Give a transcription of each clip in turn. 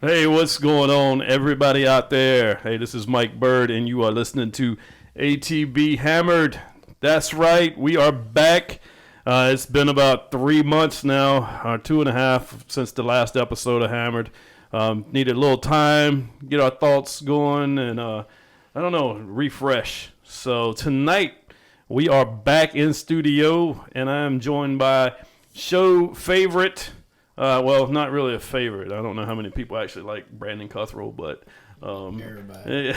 Hey, what's going on, everybody out there? Hey, this is Mike Bird, and you are listening to ATB Hammered. That's right, we are back. It's been about 3 months now, or 2.5 since the last episode of Hammered. Needed a little time, get our thoughts going, and refresh. So tonight, we are back in studio, and I am joined by show favorite. Well, not really a favorite. I don't know how many people actually like Brandon Cuthrell, but everybody.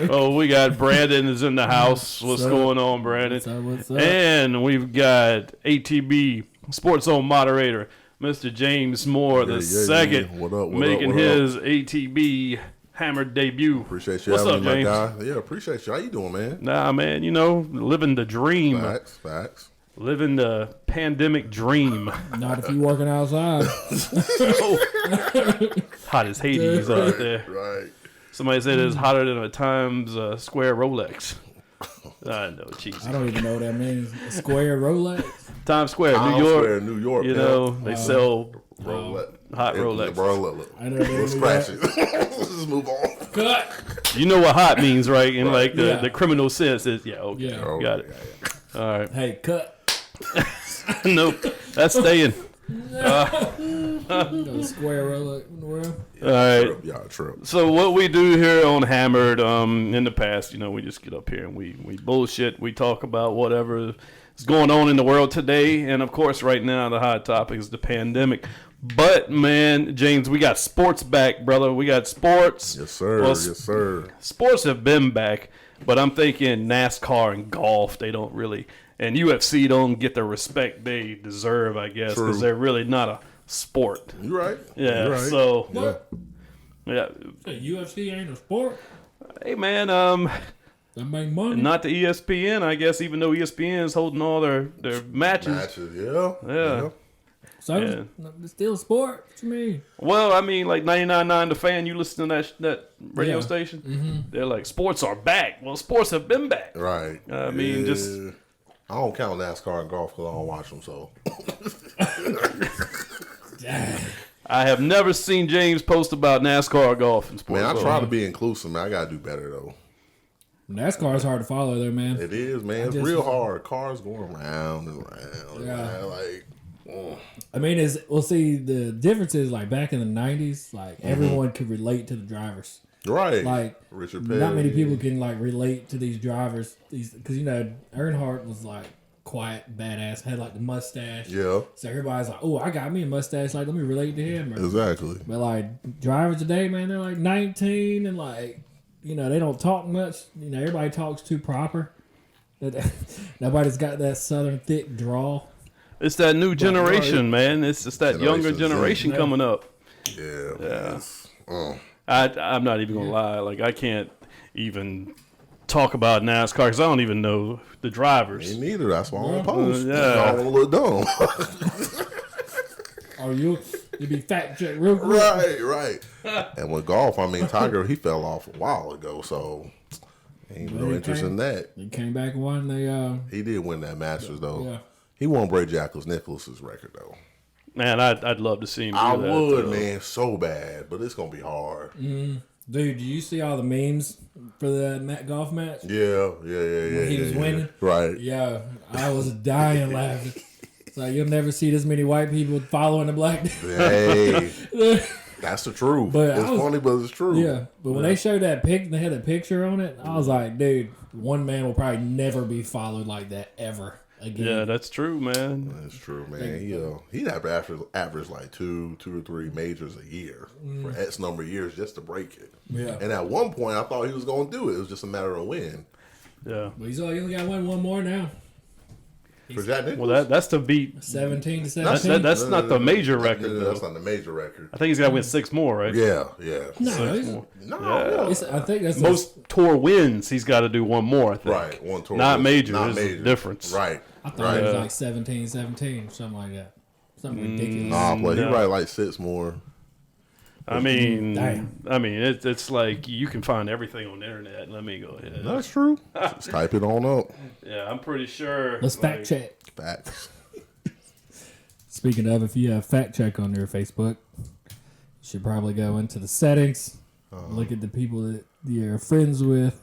Oh, we got Brandon is in the house. What's going on, Brandon? What's up? And we've got ATB Sports Zone moderator, Mr. James Moore, the second, What up, making his ATB Hammered debut. Appreciate you What's having up, me, James? my guy. Yeah, appreciate you. How you doing, man? Nah, man, living the dream. Facts. Living the pandemic dream. Not if you working outside. Hot as Hades out there. Right. Somebody said it's hotter than a Times Square Rolex. I know, cheesy. I don't even know what that means. A square Rolex? Times Square, Times New York. Square, New York. You know, they sell Rolex. hot Rolex. Rolex. I never knew Let's scratch it. Let's just move on. Cut! You know what hot means, right? In like Yeah. the criminal sense is, okay, Yeah. got it. Yeah. All right. Hey, cut. Nope, that's staying. No square Rolex in the world. All right. Y'all trip. So what we do here on Hammered, in the past, we just get up here and we bullshit. We talk about whatever is going on in the world today. And, of course, right now the hot topic is the pandemic. But, man, James, we got sports back, brother. We got sports. Yes, sir. Well, yes, sir. Sports have been back, but I'm thinking NASCAR and golf, they don't really – and UFC don't get the respect they deserve, I guess, because they're really not a sport. You right. Yeah, You right. so – What? yeah. The UFC ain't a sport. Hey, man, That make money. not the ESPN, I guess, even though ESPN is holding all their matches. Yeah. So Yeah. it's still a sport? What you mean? Well, I mean, like 99.9 The Fan, you listen to that radio Yeah. station, Mm-hmm. they're like, sports are back. Well, sports have been back. Right. I mean, just... I don't count NASCAR and golf because I don't watch them, so. Dang. I have never seen James post about NASCAR or golf and sports. Man, I try to be inclusive, man. I got to do better, though. NASCAR is hard to follow there, man. It is, man. It's real hard. Cars going round and round. Yeah. Man. Like, I mean, see, the difference is, like, back in the 90s, like, everyone could relate to the drivers. right. Like, Richard Petty. not many people can, like, relate to these drivers. Because, Earnhardt was, like, quiet, badass, had, like, the mustache. Yeah. So everybody's like, oh, I got me a mustache. Like, let me relate to him. Exactly. But, like, drivers today, man, they're, like, 19 and, like, they don't talk much. Everybody talks too proper. Nobody's got that southern thick drawl. It's that new generation, man. It's just that younger Generation generation coming up. Yeah. I'm not even going to lie. Like, I can't even talk about NASCAR because I don't even know the drivers. Me neither. That's why I don't post. Yeah. I don't look dumb. Oh, you be fact checked real quick. right. And with golf, I mean, Tiger, he fell off a while ago, so ain't no interest in that. He came back and won the. He did win that Masters, though. Yeah. He won't break Nicholas's record, though. Man, I'd love to see him do I that. would, man, so bad, but it's gonna be hard. Dude, did you see all the memes for the golf match? Yeah. When he was winning? Right. Yeah, I was dying laughing. It's like, you'll never see this many white people following the black dude. Hey, that's the truth. But It's funny, but it's true. Yeah, but when they showed that pic, they had a picture on it. I was like, dude, one man will probably never be followed like that ever again. Yeah, that's true, man. That's true, man. He'd have to average like two or three majors a year for X number of years just to break it. Yeah. And at one point, I thought he was going to do it. It was just a matter of when. Yeah. But he only got one more now. For Jack Nicklaus? Well, that's to beat. 17 to 17. That's not the major record, though. That's not the major record. I think he's got to win 6 more, right? Yeah. No, 6 more. No. I think that's Most tour wins, he's got to do 1 more, I think. Right. One tour. Not wins. major. Not There's a major. difference. Right. I thought it was like 17, something like that. Something ridiculous. Nah, but he No. probably like 6 more. I mean, Damn. it's like you can find everything on the internet. Let me go ahead. That's true. Just type it on up. Yeah, I'm pretty sure. Let's fact check. Facts. Speaking of, if you have fact check on your Facebook, should probably go into the settings, look at the people that you're friends with,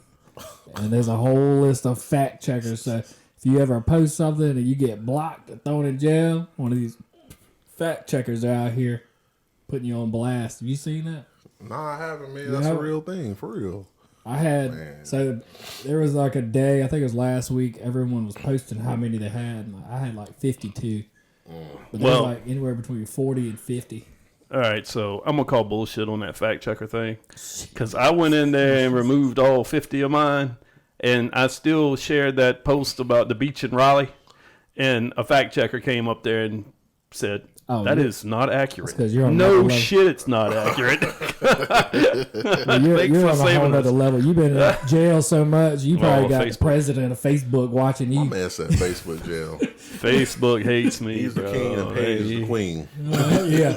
and there's a whole list of fact checkers. So if you ever post something and you get blocked or thrown in jail, one of these fact checkers are out here putting you on blast. Have you seen that? Nah, I haven't, man. That's a real thing, for real. I had, so there was like a day, I think it was last week, everyone was posting how many they had. And I had like 52. But there's like anywhere between 40 and 50. All right, so I'm going to call bullshit on that fact checker thing. Because I went in there and removed all 50 of mine. And I still shared that post about the beach in Raleigh. And a fact checker came up there and said, that is not accurate. No shit, it's not accurate. You're on a whole other level. You've been in jail so much, you probably got the president of Facebook watching you. My man said Facebook jail. Facebook hates me. He's the king and Paige the queen. Yeah.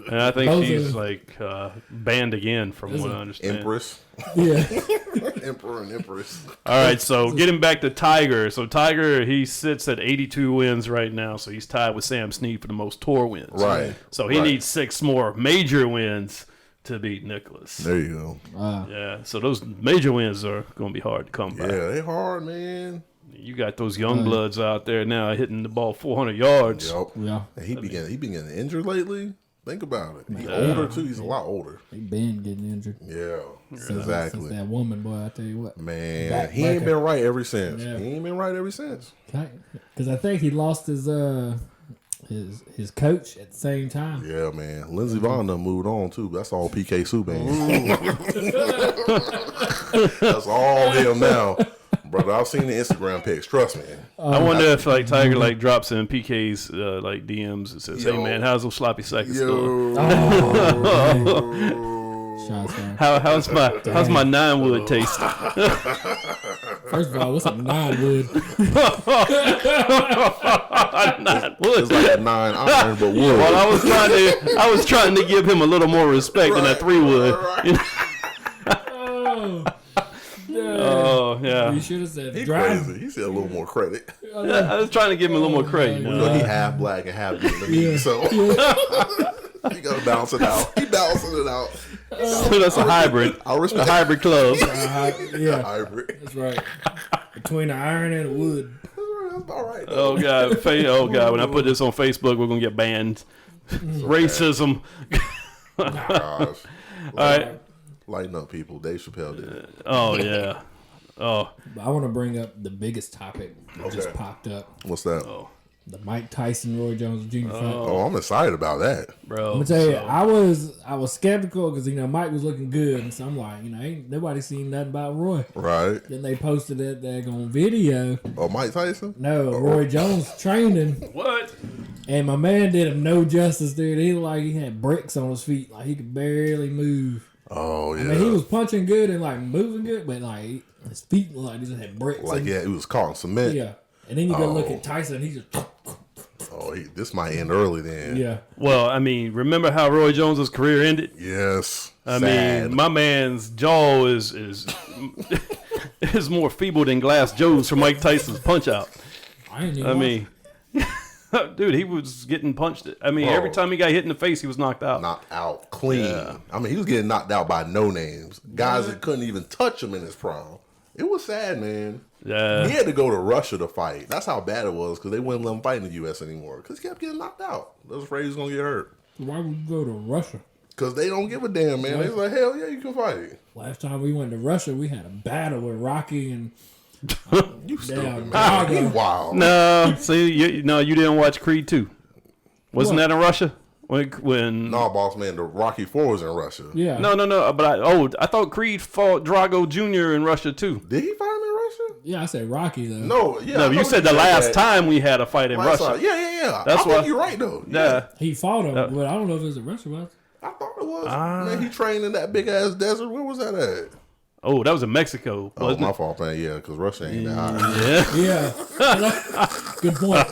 And I think she's like banned again from what I understand. Empress. Yeah. Emperor and Empress. All right, so getting back to Tiger. So Tiger, he sits at 82 wins right now, so he's tied with Sam Snead for the most tour wins. Right. So he needs 6 more major wins to beat Nicklaus. There you go. Yeah, so those major wins are going to be hard to come by. Yeah, they hard, man. You got those young bloods out there now hitting the ball 400 yards. Yep. Yeah. And he been getting injured lately. Think about it. He's older too. He's a lot older. He been getting injured. Yeah, Since exactly. that woman, boy, I tell you what. Man, he ain't been right ever since. Yeah. He ain't been right ever since. Because I think he lost his coach at the same time. Yeah, man. Lindsey Vonn done moved on too. That's all PK Subban. That's all him now. Brother, I've seen the Instagram pics. Trust me. I wonder if like Tiger like drops in PK's like DMs and says, "Hey man, how's those sloppy seconds going? How's my 9-wood taste?" First of all, what's a 9-wood? 9-wood. It's like a 9-iron, but wood. Well, I was trying to give him a little more respect than that 3-wood. Oh yeah. You should have said he crazy. He said a little more credit. I was trying to give him a little more credit. You know, he half black and half Vietnamese, so he gotta balance it out. He balancing it out. So that's a hybrid. I respect a hybrid club. Yeah, hybrid. That's right. Between the iron and the wood. That's all right. Oh god, when I put this on Facebook, we're gonna get banned. Racism. Gosh. All right. Lighten up, people. Dave Chappelle did it. Oh, yeah. Oh. I want to bring up the biggest topic that just popped up. What's that? Oh. The Mike Tyson, Roy Jones Jr. fight. Oh, I'm excited about that. Bro. I'm going to tell you, I was skeptical because, Mike was looking good. And so I'm like, ain't nobody seen nothing about Roy. Right. Then they posted that on video. Oh, Mike Tyson? No, Roy Jones training. What? And my man did him no justice, dude. He looked like he had bricks on his feet. Like he could barely move. Oh, yeah. I mean, he was punching good and like moving good, but like his feet looked like he just had bricks. Like, he was caught in cement. Yeah. And then you go look at Tyson, he's just. Oh, this might end early then. Yeah. Well, I mean, remember how Roy Jones' career ended? Yes. I mean, my man's jaw is is more feeble than Glass Joe's from Mike Tyson's punch out. I mean, dude, he was getting punched. I mean, every time he got hit in the face, he was knocked out. Knocked out clean. Yeah. I mean, he was getting knocked out by no names. Guys that couldn't even touch him in his prime. It was sad, man. Yeah. He had to go to Russia to fight. That's how bad it was because they wouldn't let him fight in the U.S. anymore because he kept getting knocked out. They was afraid he was going to get hurt. Why would you go to Russia? Because they don't give a damn, man. They was like, hell yeah, you can fight. Last time we went to Russia, we had a battle with Rocky and... You stupid, man. You wild. No, see, you didn't watch Creed 2. Wasn't that in Russia? When No, boss man, the Rocky 4 was in Russia. Yeah. No, but I thought Creed fought Drago Jr. in Russia too. Did he fight him in Russia? Yeah, I said Rocky though. No, yeah. No, you said the last time we had a fight in Russia. Yeah. That's why you're right though. Yeah. He fought him, but I don't know if it was in Russia. I thought it was. Man, he trained in that big ass desert. Where was that at? Oh, that was in Mexico. Oh, my fault, man. Yeah, because Russia ain't that high. Yeah. Good point.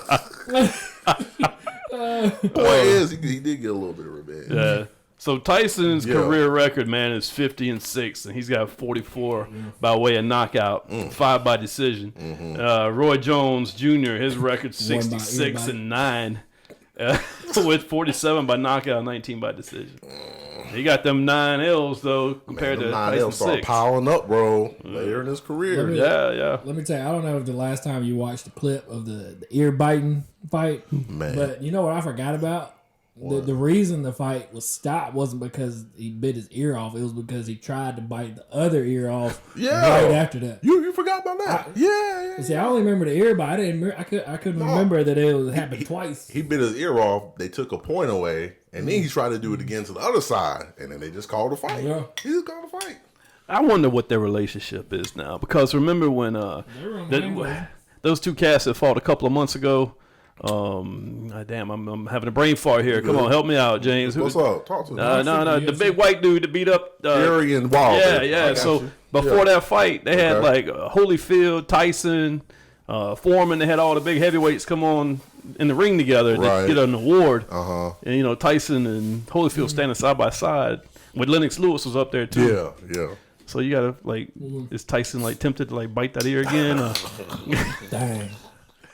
Point is, he did get a little bit of revenge. Yeah. So Tyson's career record, man, is 50-6, and he's got 44 by way of knockout, 5 by decision. Roy Jones Jr. his record's 66-9, with 47 by knockout, 19 by decision. He got them 9 L's though compared to 9 Tyson L's start 6. piling up, bro. Later in his career. Yeah. Let me tell you, I don't know if the last time you watched the clip of the ear biting fight, Man. but you know what I forgot about? The reason the fight was stopped wasn't because he bit his ear off. It was because he tried to bite the other ear off right after that. You forgot about that? Yeah. See, I only remember the ear bite. I didn't. I couldn't remember that it happened twice. He bit his ear off. They took a point away, and then he tried to do it again to the other side, and then they just called a fight. Yeah. He just called a fight. I wonder what their relationship is now, because remember when those two cats that fought a couple of months ago. Damn, I'm having a brain fart here. Come on, help me out, James. What's up? Talk to me. No, the big white dude that beat up Arian Wilder. Yeah. So before that fight, they had like Holyfield, Tyson, Foreman. They had all the big heavyweights come on in the ring together to get an award. And Tyson and Holyfield standing side by side. With Lennox Lewis was up there too. Yeah. So you gotta is Tyson tempted to bite that ear again? Dang.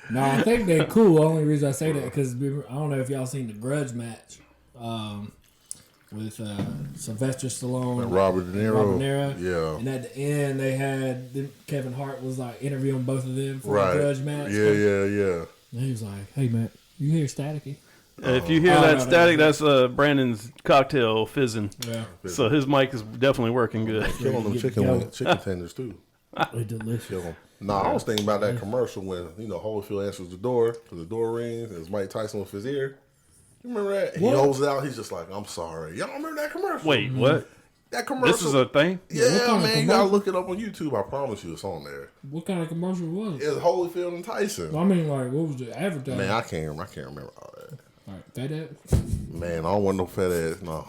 No, I think they're cool. The only reason I say that because I don't know if y'all seen the Grudge match with Sylvester Stallone and Robert De Niro. Yeah. And at the end, they had Kevin Hart was interviewing both of them for the Grudge match. Yeah. And he was like, "Hey man, you hear staticky?" If you hear that static, that's Brandon's cocktail fizzing. Yeah. So his mic is definitely working good. Killing them chicken tenders too. They're delicious. No, I was thinking about that commercial when Holyfield answers the door because the door rings and it's Mike Tyson with his ear. You remember that? What? He holds it out. He's just like, "I'm sorry." Y'all remember that commercial? Wait, what? That commercial. This is a thing? Yeah, man. You gotta look it up on YouTube. I promise you, it's on there. What kind of commercial was it? It's Holyfield and Tyson. I mean, what was the advertising? Man, I can't remember all that. All right, fat ass. Man, I don't want no fat ass. No.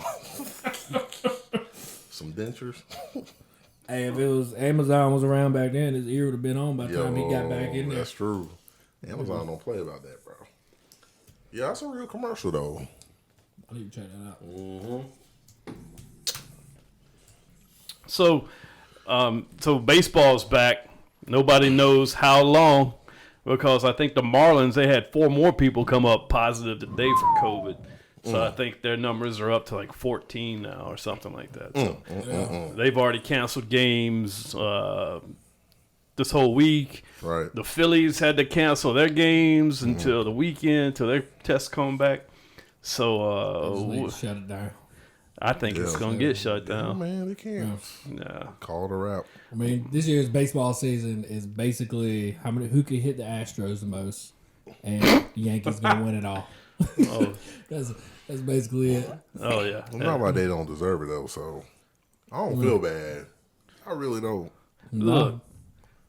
Some dentures. Hey, if it was Amazon was around back then, his ear would have been on by the time he got back in there. That's true. Amazon don't play about that, bro. Yeah, that's a real commercial though. I need to check that out. Mm-hmm. So baseball's back. Nobody knows how long, because I think the Marlins, they had 4 more people come up positive today for COVID. So I think their numbers are up to 14 now or something like that. So they've already canceled games this whole week. Right. The Phillies had to cancel their games until the weekend, till their tests come back. So shut it down. I think it's going to get shut down. Yeah, man, they can't. Yeah. Call it a wrap. I mean, this year's baseball season is basically who can hit the Astros the most, and the Yankees gonna win it all. Oh. That's basically it. Oh yeah. I'm not like they don't deserve it though, so I don't feel bad. I really don't. Look.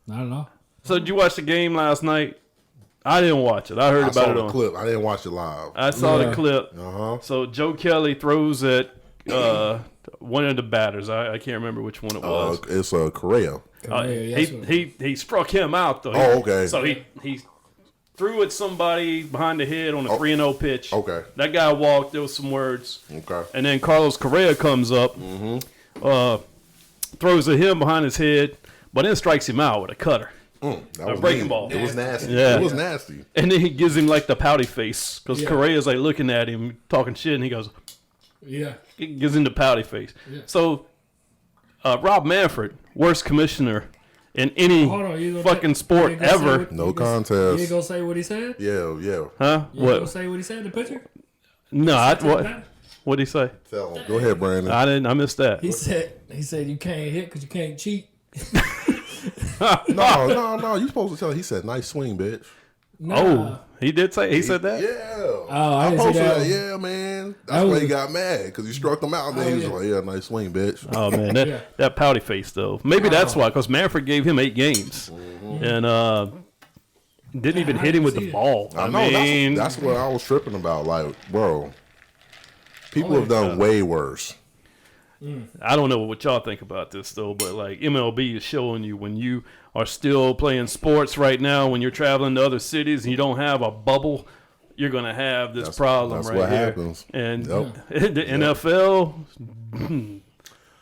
Not at all. So did you watch the game last night? I didn't watch it. I heard about it on the clip. I didn't watch it live. I saw the clip. Uh-huh. So Joe Kelly throws at one of the batters. I can't remember which one it was. It's Correa. He struck him out though. Oh, okay. So he threw at somebody behind the head on a 3-0 pitch. Okay. That guy walked. There was some words. Okay. And then Carlos Correa comes up, throws at him behind his head, but then strikes him out with a cutter. That was a breaking mean. ball. It was nasty. Yeah. It was nasty. And then he gives him the pouty face because Correa's looking at him, talking shit, and he goes, "Yeah." He gives him the pouty face. Yeah. So, Rob Manfred, worst commissioner in any fucking sport ever. No contest. You ain't gonna say what he said? Yeah. Huh? You ain't gonna say what he said in the picture? No, what? What'd he say? Tell him. Go ahead, Brandon. I missed that. He said you can't hit because you can't cheat. No. You supposed to tell him. He said, "Nice swing, bitch." Nah. Oh, he did say he said that? Yeah. Oh, I didn't see posted that. Yeah, man. That's why he got mad because he struck him out. And then he was like, "Yeah, nice swing, bitch." Oh man, that pouty face though. Maybe that's why, because Manfred gave him 8 games and didn't even hit him with the ball. I know. That's what I was tripping about. Like, bro, people have done way worse. I don't know what y'all think about this though, but MLB is showing you when you are still playing sports right now, when you're traveling to other cities and you don't have a bubble, you're gonna have this problem that's right what here. Happens. And the NFL, I think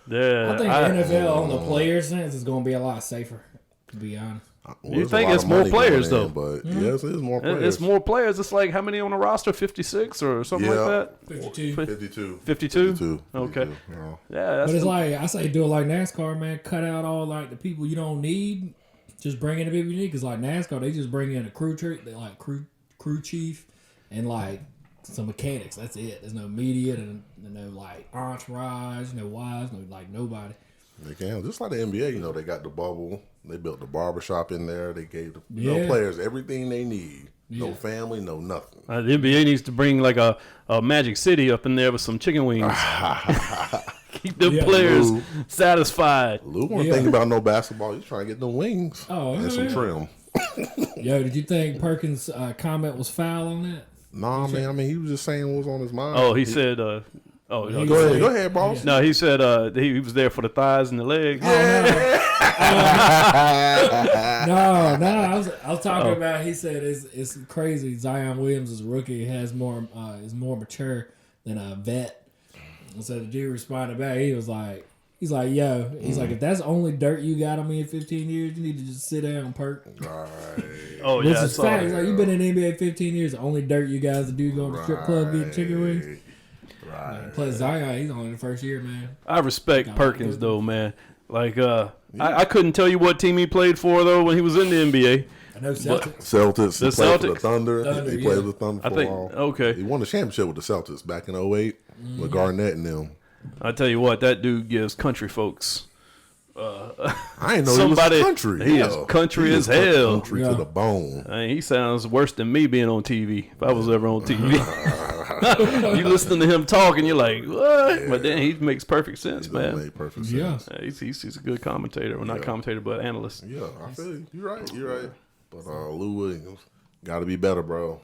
the NFL on the player sense is gonna be a lot safer, to be honest. Well, You there's a think lot it's of more money players, going though. in, but yes, it is more players. It's more players. It's like how many on the roster? 56 or something like that? 52. 52. 52? Okay. Yeah. Yeah, that's But it's like, I say do it like NASCAR, man. Cut out all like the people you don't need. Just bring in the people you need. Because like NASCAR, they just bring in a crew chief and like some mechanics. That's it. There's no media, and no like entourage, no wives, no like nobody. They can. Just like the NBA, you know, they got the bubble. They built the barbershop in there. They gave the players everything they need. Yeah. No family, no nothing. The NBA needs to bring like a Magic City up in there with some chicken wings. Keep them players satisfied. Lou wasn't thinking about no basketball. He's trying to get them wings and some trim. Yo, did you think Perkins' comment was foul on that? Nah, man. I mean, he was just saying what was on his mind. Oh, he said... go ahead, boss. No, he said he was there for the thighs and the legs. No, I was talking about. He said it's crazy. Zion Williams is a rookie. Is more mature than a vet. And so the dude responded back. He's like, yo, if that's the only dirt you got on me in 15 years, you need to just sit down, Perk. Right. Oh Which yeah, is fact. He's like, you've been in the NBA 15 years. The only dirt you guys do go to the strip club getting chicken wings. Right. Plus Zion, he's only in the first year, man. I respect Perkins though, man. Like I couldn't tell you what team he played for though when he was in the NBA. I know Celtics. Celtics. He played for the Thunder. He played with the Thunder for a while. Okay. He won the championship with the Celtics back in 2008 with Garnett and them. I tell you what, that dude gives country folks. I ain't know somebody, he was country. He is country as hell. Country to the bone. I mean, he sounds worse than me being on TV. If I was ever on TV, you listen to him talk and you're like, what? But then he makes perfect sense, man. Make perfect sense. Yeah, he's a good commentator. Well, not commentator, but analyst. Yeah, I feel you. You're right. But Lou Williams got to be better, bro.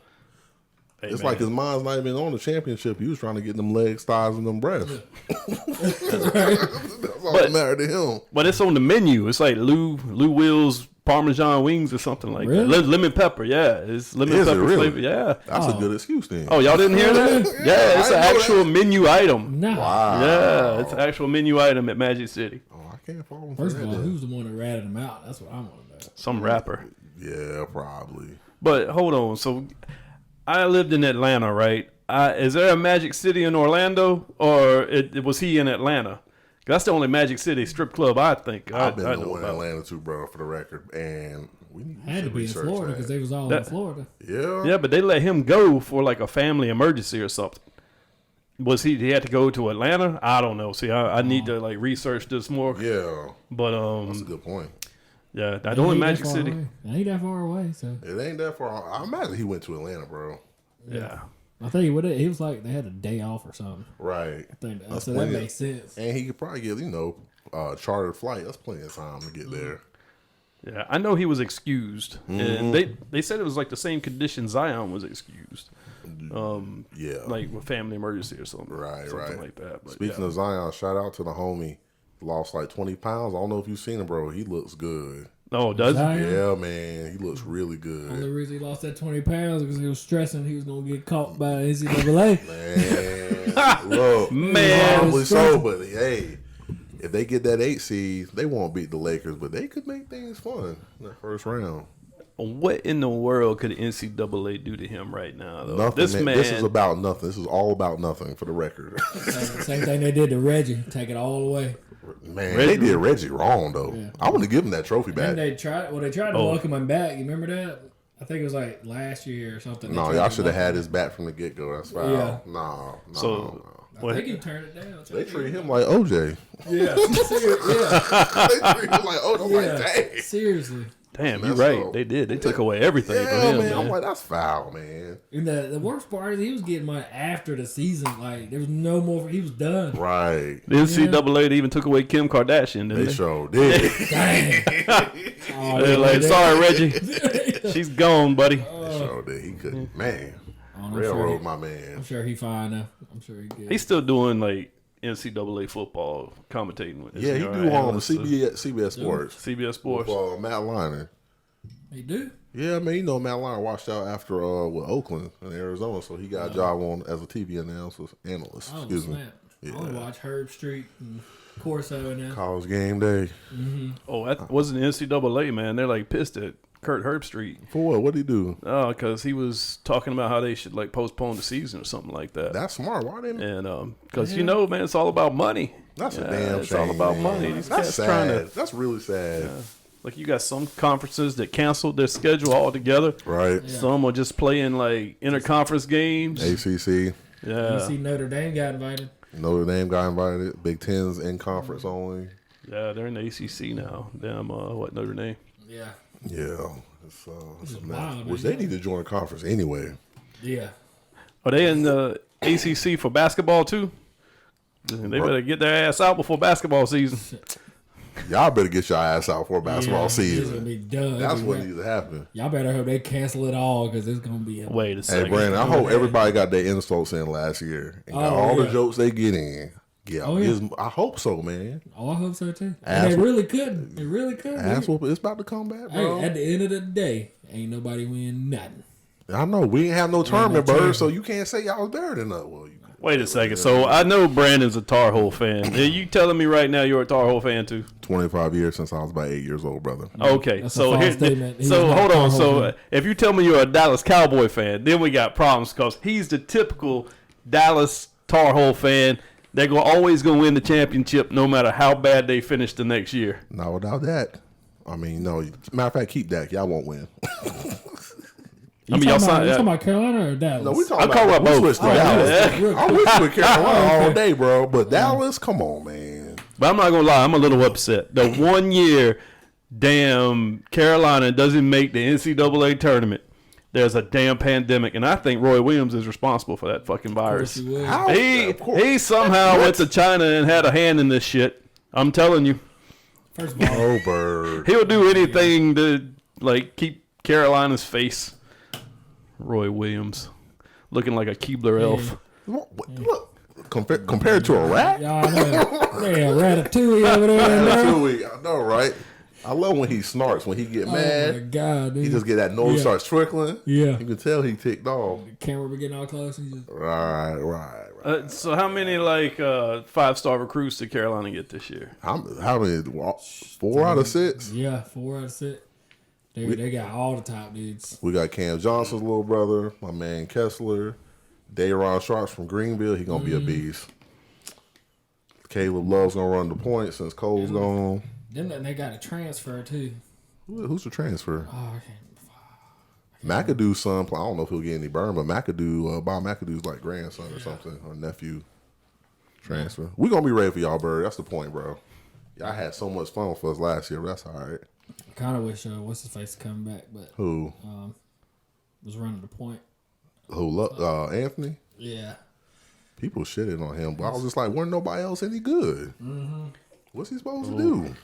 Hey, it's like his mind's not even on the championship. He was trying to get them legs, thighs, and them breasts. That's right. That's all that mattered to him. But it's on the menu. It's like Lou Will's Parmesan wings or something like that. Lemon pepper, yeah. It's lemon pepper flavor, yeah. That's a good excuse then. Oh, y'all didn't hear that? Yeah, it's an actual menu item. No. Wow. Yeah, it's an actual menu item at Magic City. Oh, I can't follow him. First of all, who's the one that ratted him out? That's what I want to know. Some rapper. Yeah, probably. But hold on. So I lived in Atlanta, right? Is there a Magic City in Orlando, or was he in Atlanta? That's the only Magic City strip club I think. I've been to one in Atlanta too, bro, for the record. And we had to be in Florida because they was all in Florida. Yeah. Yeah, but they let him go for like a family emergency or something. Was he had to go to Atlanta? I don't know. See, I need to like research this more. Yeah. But that's a good point. Yeah, the only Magic City. It ain't that far away, so it ain't that far. I imagine he went to Atlanta, bro. Yeah. I think he was like they had a day off or something. Right. I think so that makes sense. And he could probably get chartered flight. That's plenty of time to get there. Yeah, I know he was excused, and they said it was like the same condition Zion was excused. Yeah, like with family emergency or something. Right. Like that. But speaking of Zion, shout out to the homie. Lost like 20 pounds. I don't know if you've seen him, bro. He looks good. Oh, does he? Yeah, man. He looks really good. Only reason he lost that 20 pounds because he was stressing he was going to get caught by the NCAA. Man, look. Man. Probably so, but hey, if they get that 8 seed, they won't beat the Lakers, but they could make things fun in that first round. What in the world could the NCAA do to him right now, though? Nothing, man. This is about nothing. This is all about nothing for the record. Same thing they did to Reggie. Take it all away. Man, they did Reggie wrong, though. Yeah. I want to give him that trophy back. And they tried to welcome him back. You remember that? I think it was like last year or something. No, y'all should have had his bat from the get-go. That's foul. Yeah. No. I think he turned it down. They treat him like OJ. Yeah. They treat him like OJ. I'm like, dang. Seriously. Damn, you're right. They did. They took away everything from him, man. I'm like, that's foul, man. And the worst part is he was getting money after the season. Like, there was no more. He was done. Right. The NCAA even took away Kim Kardashian, didn't they? They sure did. Dang. They're like, sorry, Reggie. She's gone, buddy. They sure did. He couldn't. Man. Railroad my man. I'm sure he fine now. I'm sure he good. He's still doing, like, NCAA football commentating with. Yeah, he do on CBS Sports. CBS Sports. With Matt Leinart. He do? Yeah, man, you know Matt Leinart washed out after with Oakland in Arizona, so he got a job on as a TV analyst. Oh, Excuse me. Yeah. I only watch Herb Street. Corso in there. College game day. Oh, that wasn't the NCAA, man. They're like pissed at Kurt Herbstreit. For what? What'd he do? Oh, because he was talking about how they should like postpone the season or something like that. That's smart. Why didn't? And because you know, man, it's all about money. That's a damn it's shame. all about man. money. These That's cats sad. trying to, That's really sad. like, you got some conferences that canceled their schedule altogether. Right. Yeah. Some are just playing like interconference games. ACC. Yeah, You see Notre Dame got invited. Notre Dame got invited. Big Ten's in conference only. yeah, they're in the ACC now. Damn, what Notre Dame? Yeah. Yeah. It's is a wild, mess. Which man. they need to join a conference anyway. Yeah. Are they in the ACC for basketball too? They better get their ass out before basketball season. Y'all better get your ass out for basketball It's gonna season. be done. That's what needs to happen. Y'all better hope they cancel it all because it's gonna be. Wait a Hey, second. Brandon, I hope everybody got their insults in last year and got all the yeah. jokes they get in. Yeah, Oh, yeah. I hope so, man. Oh, I hope so too. Ass And they whoop- really couldn't. They really couldn't. Ass whooping, it's about to come back, Hey, bro. at the end of the day, ain't nobody win nothing. I know we ain't have no tournament, no Bird, so you can't say y'all was better than us. Well, you Wait a second. So I know Brandon's a Tar Heel fan. Are you telling me right now you're a Tar Heel fan too? 25 years since I was about 8 years old, brother. Okay, That's a so false here, statement. He so was not hold a on. Tar Heel So fan. if you tell me you're a Dallas Cowboy fan, then we got problems because he's the typical Dallas Tar Heel fan. They're always gonna win the championship no matter how bad they finish the next year. Not without that. I mean, no. Matter of fact, keep that. Y'all won't win. You I mean, y'all talking signed- about Carolina or Dallas? No, we talking I'm calling about about we both. switched to Oh, Dallas. yeah. I'm with you with Carolina all day, bro. But Dallas, come on, man. But I'm not gonna lie, I'm a little upset. The 1 year, damn Carolina doesn't make the NCAA tournament. There's a damn pandemic, and I think Roy Williams is responsible for that fucking virus. How? He Of course. he somehow went to China and had a hand in this shit. I'm telling you, First of all, Oh, Bird. he'll do anything to like keep Carolina's face. Roy Williams, looking like a Keebler elf. Look, compared to a rat? y'all know. Yeah, Ratatouille over there. I know, right? I love when he snorts. When he get Oh my mad, god, dude. he just get that nose Yeah. starts trickling. Yeah. You can tell he ticked off. The camera be getting all close. He just, Right. So how many like 5-star recruits did Carolina get this year? How many? 4 out of 6? yeah, 4 out of 6. They got all the top dudes. We got Cam Johnson's little brother, my man Kessler, Dayron Sharps from Greenville. He gonna be a beast. Caleb Love's gonna run the point since Cole's gone. Then they got a transfer too. Who's the transfer? Oh, I can't. McAdoo's son. I don't know if he'll get any burn, but McAdoo, Bob McAdoo's like grandson or something, or nephew. Transfer. We gonna be ready for y'all, Bird. That's the point, bro. Y'all had so much fun for us last year, but that's all right. I kind of wish what's his face come back, but Who? was running the point. Anthony? Yeah. People shitting on him, but I was just like, wasn't nobody else any good? What's he supposed to do?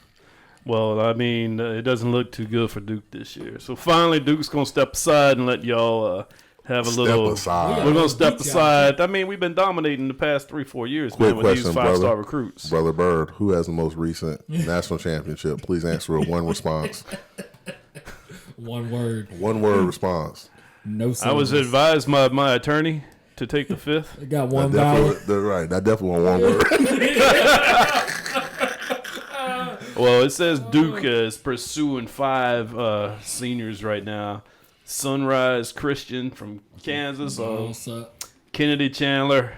Well, I mean, it doesn't look too good for Duke this year. So finally, Duke's gonna step aside and let y'all have a little. aside. We're gonna step Beat y'all. aside. I mean, we've been dominating the past 3-4 years, Quick man, with these question, 5-star brother. recruits. Brother Bird, who has the most recent national championship? Please answer with one response. One word. One word response. No. I was syllables. advised by my attorney to take the 5th. They got That one vowel. That definitely one word. Well, it says Duke is pursuing 5 seniors right now. Sunrise Christian from Kansas, What's up? Kennedy Chandler.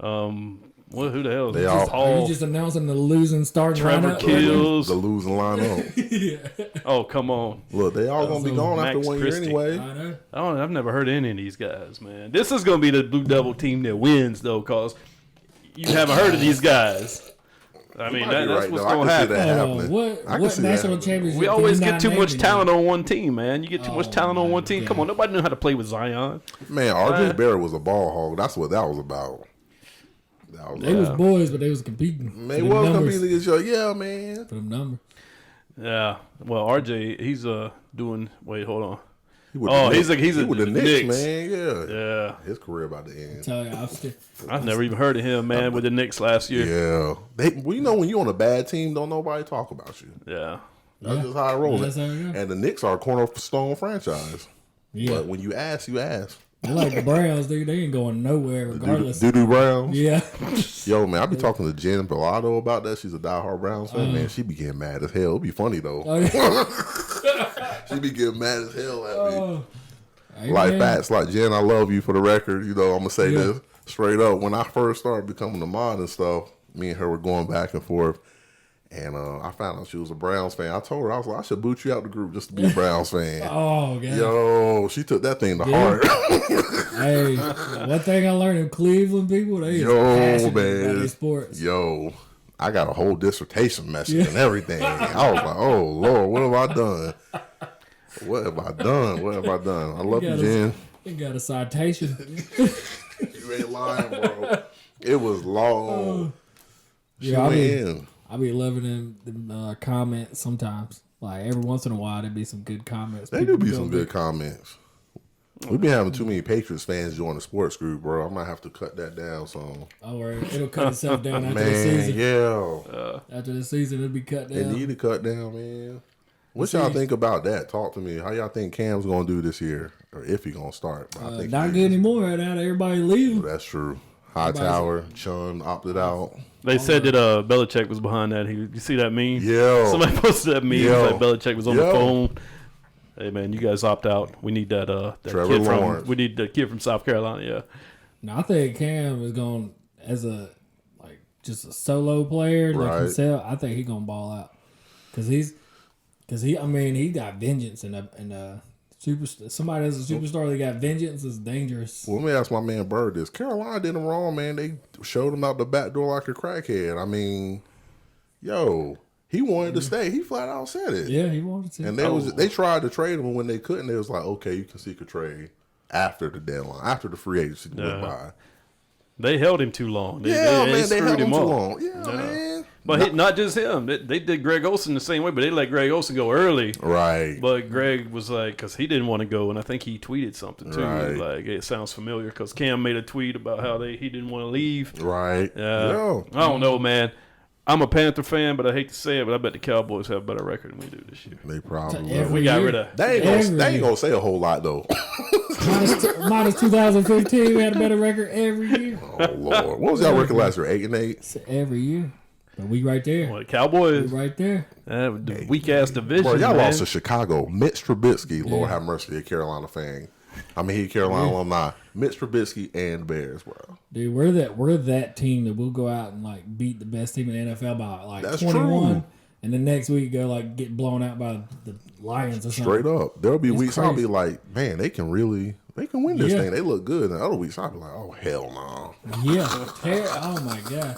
Who the hell is They this? all- Are Paul, you just announcing the losing starting Trevor lineup? Kills. The losing lineup. Oh, come on. Look, they all gonna be gone after Max 1 year Christie. anyway. I know. I've never heard of any of these guys, man. This is going to be the Blue Devil team that wins, though, because you haven't heard of these guys. I mean, might be that's right, what's though. I going to can see happen. that. Hold on. happening. I What can what see that national happening. championship? We can always you get not too name much again? talent on one team, man. You get too much Oh, talent on my one team. Come on, God. nobody knew how to play with Zion. Man, RJ Barrett was a ball hog. That's what that was about. That was They was boys, but they was competing. man, for was them numbers. competing against you. Yeah, man. For them numbers. Yeah. Well, RJ, he's doing. Wait, hold on. He with Oh, the he's Knicks. a He with the Knicks, Knicks. man. Yeah. Yeah. His career about to end. Tell you, I'm still. I've never even heard of him, man, with the Knicks last year. Yeah. Well, you know, when you're on a bad team, don't nobody talk about you. Yeah. That's just how it rolls. That's how it goes. And the Knicks are a cornerstone franchise. Yeah. But when you ask, you ask. They like the Browns, dude. They ain't going nowhere regardless. Doo-doo Browns? Yeah. Yo, man, I be talking to Jen Pilato about that. She's a diehard Browns fan. Man, she be getting mad as hell. It'd be funny, though. Oh, yeah. She be getting mad as hell at me. Hey, Like man. facts, like Jen, I love you for the record. You know, I'm going to say this straight up. When I first started becoming a mod and stuff, me and her were going back and forth. And I found out she was a Browns fan. I told her, I was like, I should boot you out the group just to be a Browns fan. Oh, God. Yo, she took that thing to heart. Hey, one thing I learned in Cleveland, people, they is passionate about their sports. Yo, I got a whole dissertation message and everything. I was like, oh, Lord, what have I done? What have I done? What have I done? I love you, Jen. You got a citation. You ain't lying, bro. It was long. Yeah, I be loving them comments sometimes. Like every once in a while, there be some good comments. They do be some good comments. We've been having too many Patriots fans join the sports group, bro. I might have to cut that down some. Oh, it'll cut itself down after the Man, season. yeah. After the season, it'll be cut down. They need to cut down, man. What y'all think about that? Talk to me. How y'all think Cam's going to do this year? Or if he going to start? I think Not good anymore right now. Everybody leaving. That's true. Hightower, Chun opted out. They said that Belichick was behind that. You see that meme? Yeah. Somebody posted that meme. Like Belichick was on the phone. Hey man, you guys opt out. We need that Trevor kid Lawrence. from. We need the kid from South Carolina. Yeah. No, I think Cam is going as a just a solo player like himself. I think he's gonna ball out because he. I mean, he got vengeance and superstar. Somebody that's a superstar that got vengeance is dangerous. Well, let me ask my man Bird this. Carolina did him wrong, man. They showed him out the back door like a crackhead. I mean, yo, he wanted to stay. He flat out said it. Yeah, he wanted to. And they tried to trade him, and when they couldn't, they was like, okay, you can seek a trade after the deadline, after the free agency went by. They held him too long. They They screwed held him him too up. long. Yeah, man. But not just him. They did Greg Olsen the same way, but they let Greg Olsen go early. Right. But Greg was like, because he didn't want to go, and I think he tweeted something too. Right. Like, it sounds familiar because Cam made a tweet about how he didn't want to leave. Right. I don't know, man. I'm a Panther fan, but I hate to say it, but I bet the Cowboys have a better record than we do this year. They probably Every will. We got year. rid of. They ain't gonna say a whole lot though. minus 2015, we had a better record every year. Oh Lord, what was y'all record last year? 8-8. Every year, but we right there. Well, the Cowboys, We right there. the weak ass division. Bro, y'all man. lost to Chicago. Mitch Trubisky, Lord have mercy, a Carolina fan. I mean, he a Carolina alumni. Mitch Trubisky and the Bears, bro. Dude, we're that team that will go out and like beat the best team in the NFL by like That's 21, true. and the next week go like get blown out by the Lions or something. Straight up. There'll be weeks I'll crazy. be like, man, they can win this Yeah. thing. They look good. And other weeks I'll be like, oh hell no. Yeah. Oh my god.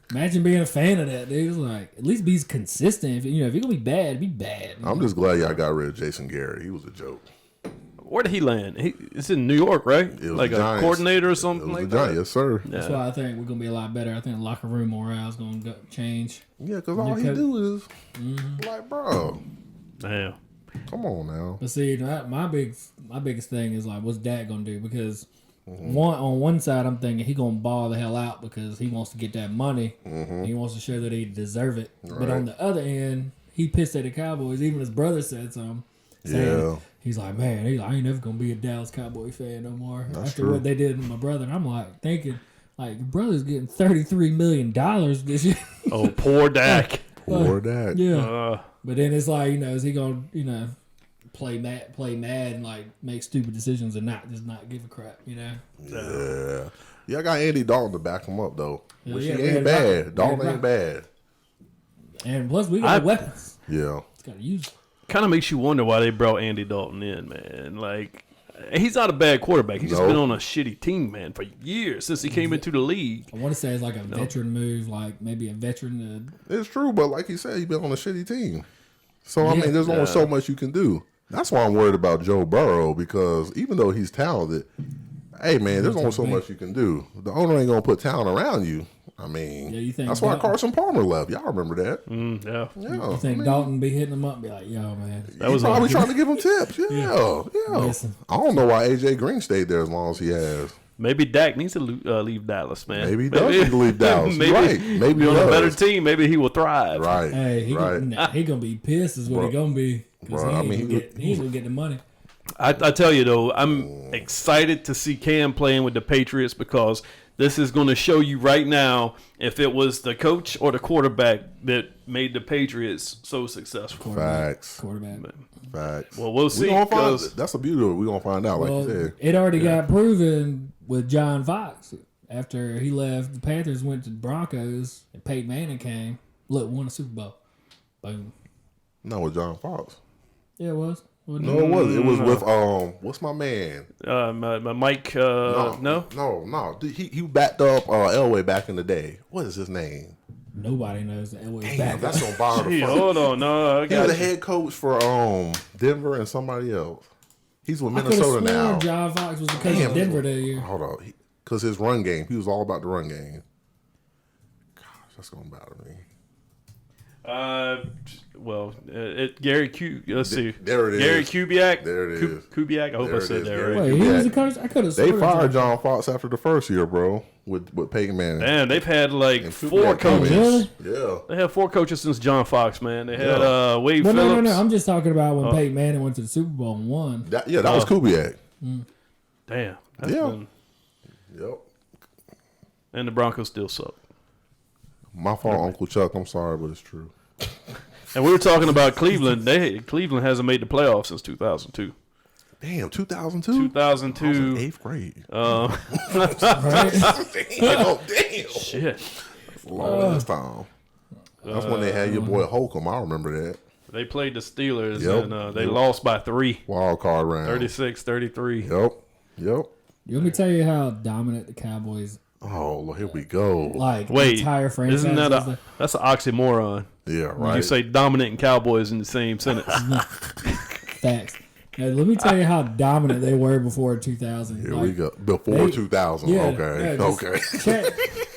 Imagine being a fan of that, dude. It's like at least be consistent. If you're gonna be bad, be bad. I'm just glad y'all got rid of Jason Garrett. He was a joke. Where did he land? It's in New York, right? It was Like the a Giants. coordinator or It something was like the that. Giants, yes, sir. That's why I think we're gonna be a lot better. I think locker room morale is gonna change. Yeah, because all he do is like, bro, Damn. come on now. But see, my biggest thing is like, what's Dak gonna do? Because on one side, I'm thinking he gonna ball the hell out because he wants to get that money. He wants to show that he deserve it. But on the other end, he pissed at the Cowboys. Even his brother said something. Saying, he's like, man, I ain't never gonna be a Dallas Cowboy fan no more. After what they did to my brother, and I'm like thinking, like, your brother's getting $33 million this year. Oh, poor Dak. Poor Dak. Yeah. But then it's like, is he gonna, play mad and like make stupid decisions and not give a crap, Yeah. I got Andy Dalton to back him up though. Which he ain't bad. Dalton ain't bad. And plus we got weapons. Yeah. Just gotta use them. Kind of makes you wonder why they brought Andy Dalton in, man. Like, he's not a bad quarterback. He's just been on a shitty team, man, for years since he came into the league. I want to say it's like a veteran move, like maybe a veteran. It's true, but like you said, he's been on a shitty team. So, I mean, there's only so much you can do. That's why I'm worried about Joe Burrow, because even though he's talented, hey, man, there's only so much you can do. The owner ain't going to put talent around you. I mean, you think that's why Carson Palmer left. Y'all remember that? Yeah. You think Dalton be hitting him up and be like, yo, man. That was probably trying to give him tips. Yeah. Listen. I don't know why AJ Green stayed there as long as he has. Maybe Dak needs to leave Dallas, man. Maybe he does need to leave Dallas. Maybe, Right. Maybe be he on a does. better team. Maybe he will thrive. Right. Hey, he right. gonna be pissed is what he gonna be. Because he ain't gonna get the money. I tell you though, I'm excited to see Cam playing with the Patriots because this is going to show you right now if it was the coach or the quarterback that made the Patriots so successful. Facts. Quarterback. Facts. Well, we'll see. That's a beauty. We're going to find out, like you said. It already got proven with John Fox. After he left, the Panthers went to the Broncos, and Peyton Manning came. Look, won a Super Bowl. Boom. No, with John Fox. Yeah, it was. No, it wasn't. It was with what's my man? Mike. No. He backed up Elway back in the day. What is his name? Nobody knows that Elway. Damn, that's on bother. Hold on, no. He was the head coach for Denver and somebody else. He's with I Minnesota now. John Fox was the coach of Denver that year. Hold on, because his run game, he was all about the run game. Gosh, that's gonna bother me. Gary Q. Let's see. There it is. Gary Kubiak. There it is. Kubiak. I hope I said that right. Wait, he was the coach. I could have. They fired John Fox after the first year, bro, with Peyton Manning. Man, they've had like 4 coaches. Really? Yeah. They had 4 coaches since John Fox. Man, they had Wade Well, Phillips. no. I'm just talking about when Peyton Manning went to the Super Bowl and won. That was Kubiak. Damn. Yep. And the Broncos still suck. My fault, Uncle Chuck. I'm sorry, but it's true. And we were talking about Cleveland. Cleveland hasn't made the playoffs since 2002. Damn, 2002? 2002. I was in 8th grade. Damn. Shit. That's a long time. That's when they had your boy Holcomb. I remember that. They played the Steelers, and they lost by 3. Wild card round. 36-33. Yep. Let me tell you how dominant the Cowboys. Oh, here we go. Like, wait, entire franchise. isn't that that's an oxymoron? Yeah, right. You say dominant and Cowboys in the same sentence. Facts. Now, let me tell you how dominant they were before 2000. Here we go. Before 2000. Yeah, okay. Check.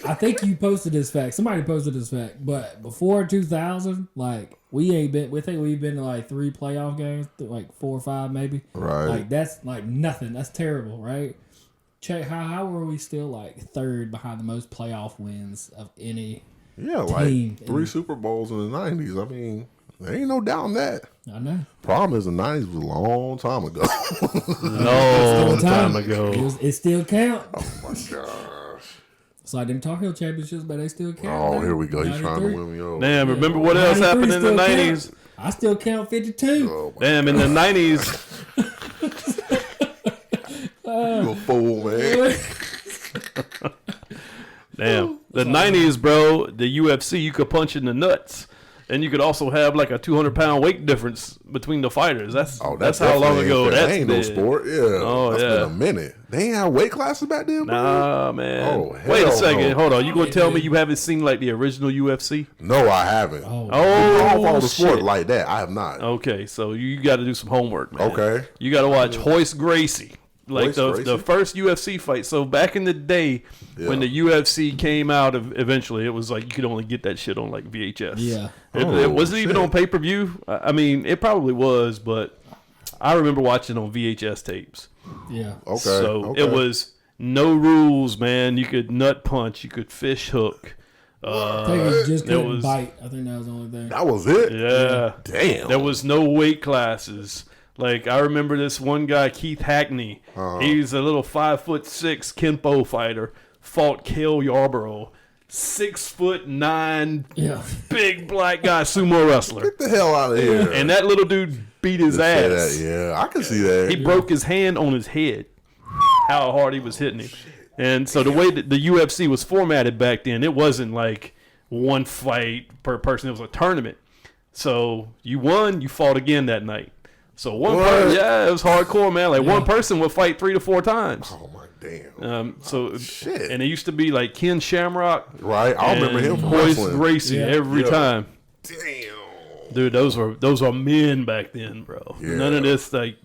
I think you posted this fact. Somebody posted this fact. But before 2000, like, we think we've been to like 3 playoff games, like 4 or 5 maybe. Right. Like, that's like nothing. That's terrible, right? Check how were we still like 3rd behind the most playoff wins of any team? Like 3 Super Bowls in the 90s. I mean, there ain't no doubt in that. I know. Problem is the 90s was a long time ago. Long time ago. It still count. Oh my gosh. It's like them Tar Heel championships, but they still count. Oh, here we go. He's trying to win me over. Damn, remember what else happened in the 90s? Count. I still count 52. Oh, Damn, in the 90s. You a fool, man. Damn. The 90s, bro, the UFC, you could punch in the nuts. And you could also have like a 200-pound weight difference between the fighters. That's how long ago that's ain't been. No sport. Yeah. Oh, that's yeah. been a minute. They ain't have weight classes back then, bro? Nah, man. Oh, hell wait a second. no. Hold on. You gonna tell me you haven't seen like the original UFC? No, I haven't. Oh, I don't follow the sport shit. like that. I have not. Okay, so you got to do some homework, man. Okay. You got to watch Hoist Gracie. Like Hoist the Gracie? first UFC fight. So back in the day when the UFC came out, eventually it was like you could only get that shit on like VHS. Yeah. It wasn't even on pay-per-view. I mean, it probably was, but I remember watching on VHS tapes. Yeah. Okay. So it was no rules, man. You could nut punch. You could fish hook. I think you just couldn't was- bite. I think that was the only thing. That was it? Yeah. Damn. There was no weight classes. Like, I remember this one guy, Keith Hackney. He's a little 5'6" Kenpo fighter. Fought Cale Yarborough. 6'9", Yeah. big black guy, sumo wrestler. Get the hell out of here. And that little dude beat his ass. Yeah, I can see that. He broke his hand on his head. How hard he was hitting him. And so the way that the UFC was formatted back then, it wasn't like one fight per person. It was a tournament. So you won, you fought again that night. So one person, it was hardcore, man. Like one person would fight 3 to 4 times. Oh my damn. Shit. And it used to be like Ken Shamrock, Right, I remember him from Hoist wrestling. Gracie every time. Damn. Dude, those are men back then, bro. Yeah. None of this like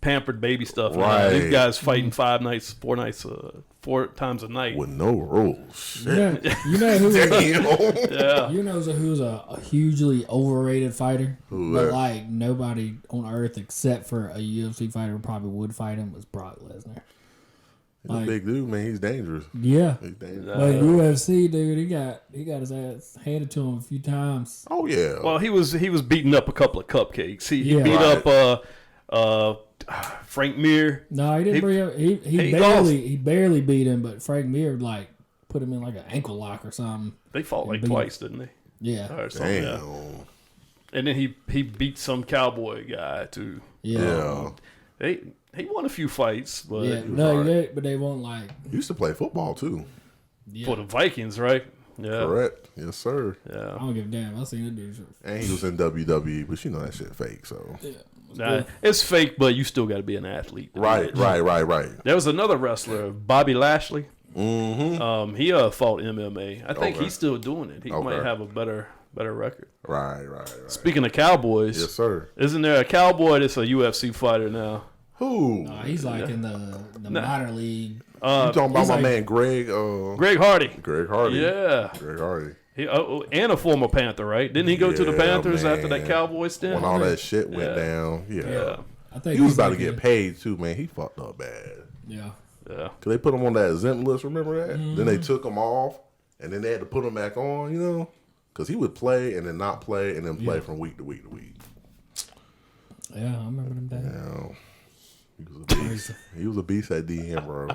pampered baby stuff. Right. These guys fighting 4 times a night. With no rules. Shit. You know who? Damn. Yeah. You know who's a hugely overrated fighter, Who but that? like nobody on earth except for a UFC fighter probably would fight him was Brock Lesnar. He's a big dude, man. He's dangerous. Yeah, He's dangerous. but UFC dude, he got his ass handed to him a few times. Oh yeah. Well, he was beating up a couple of cupcakes. He Yeah. beat Right. up Frank Mir. No, he didn't bring him. He barely beat him, but Frank Mir like put him in like an ankle lock or something. They fought like twice, didn't they? Yeah. Or something, yeah. And then he beat some cowboy guy too. Yeah. He won a few fights, but but they won't like. He used to play football too. Yeah. For the Vikings, right? Yeah. Correct. Yes, sir. Yeah. I don't give a damn. I seen that dude. And he was in WWE, but you know that shit fake. So Yeah. It's fake, but you still got to be an athlete. right. There was another wrestler, Bobby Lashley. Mm-hmm. He fought MMA. I think he's still doing it. He might have a better record. Right. Speaking of cowboys, yes, sir. Isn't there a cowboy that's a UFC fighter now? Who? He's like in the minor league. You talking about my man Greg? Greg Hardy. Greg Hardy. Yeah. Greg Hardy. He, and a former Panther, right? Didn't he go to the Panthers after that Cowboy stint? When all that shit went down. Yeah. I think he was about to get paid too, man. He fucked up bad. Yeah. Yeah. Cause they put him on that exempt list, remember that? Then they took him off, and then they had to put him back on, you know? Because he would play and then not play and then play from week to week to week. Yeah, I remember them days. Yeah. He was a beast. He was a beast at DM, bro.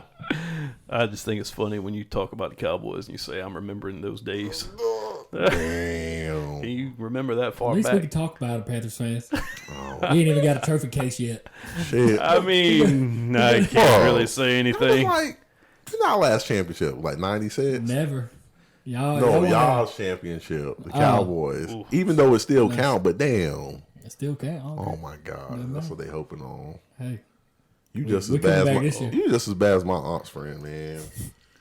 I just think it's funny when you talk about the Cowboys and you say, I'm remembering those days. Damn. Can you remember that far back? At least back? we can talk about it, Panthers fans. He ain't even got a trophy case yet. Shit. I mean, I can't really say anything. Like, our last championship, like 96? Never. Y'all's championship, the Cowboys. Even though it still count, but damn. It still count. Oh my God. That's what they hoping on. Hey. You just as bad as my aunt's friend, man.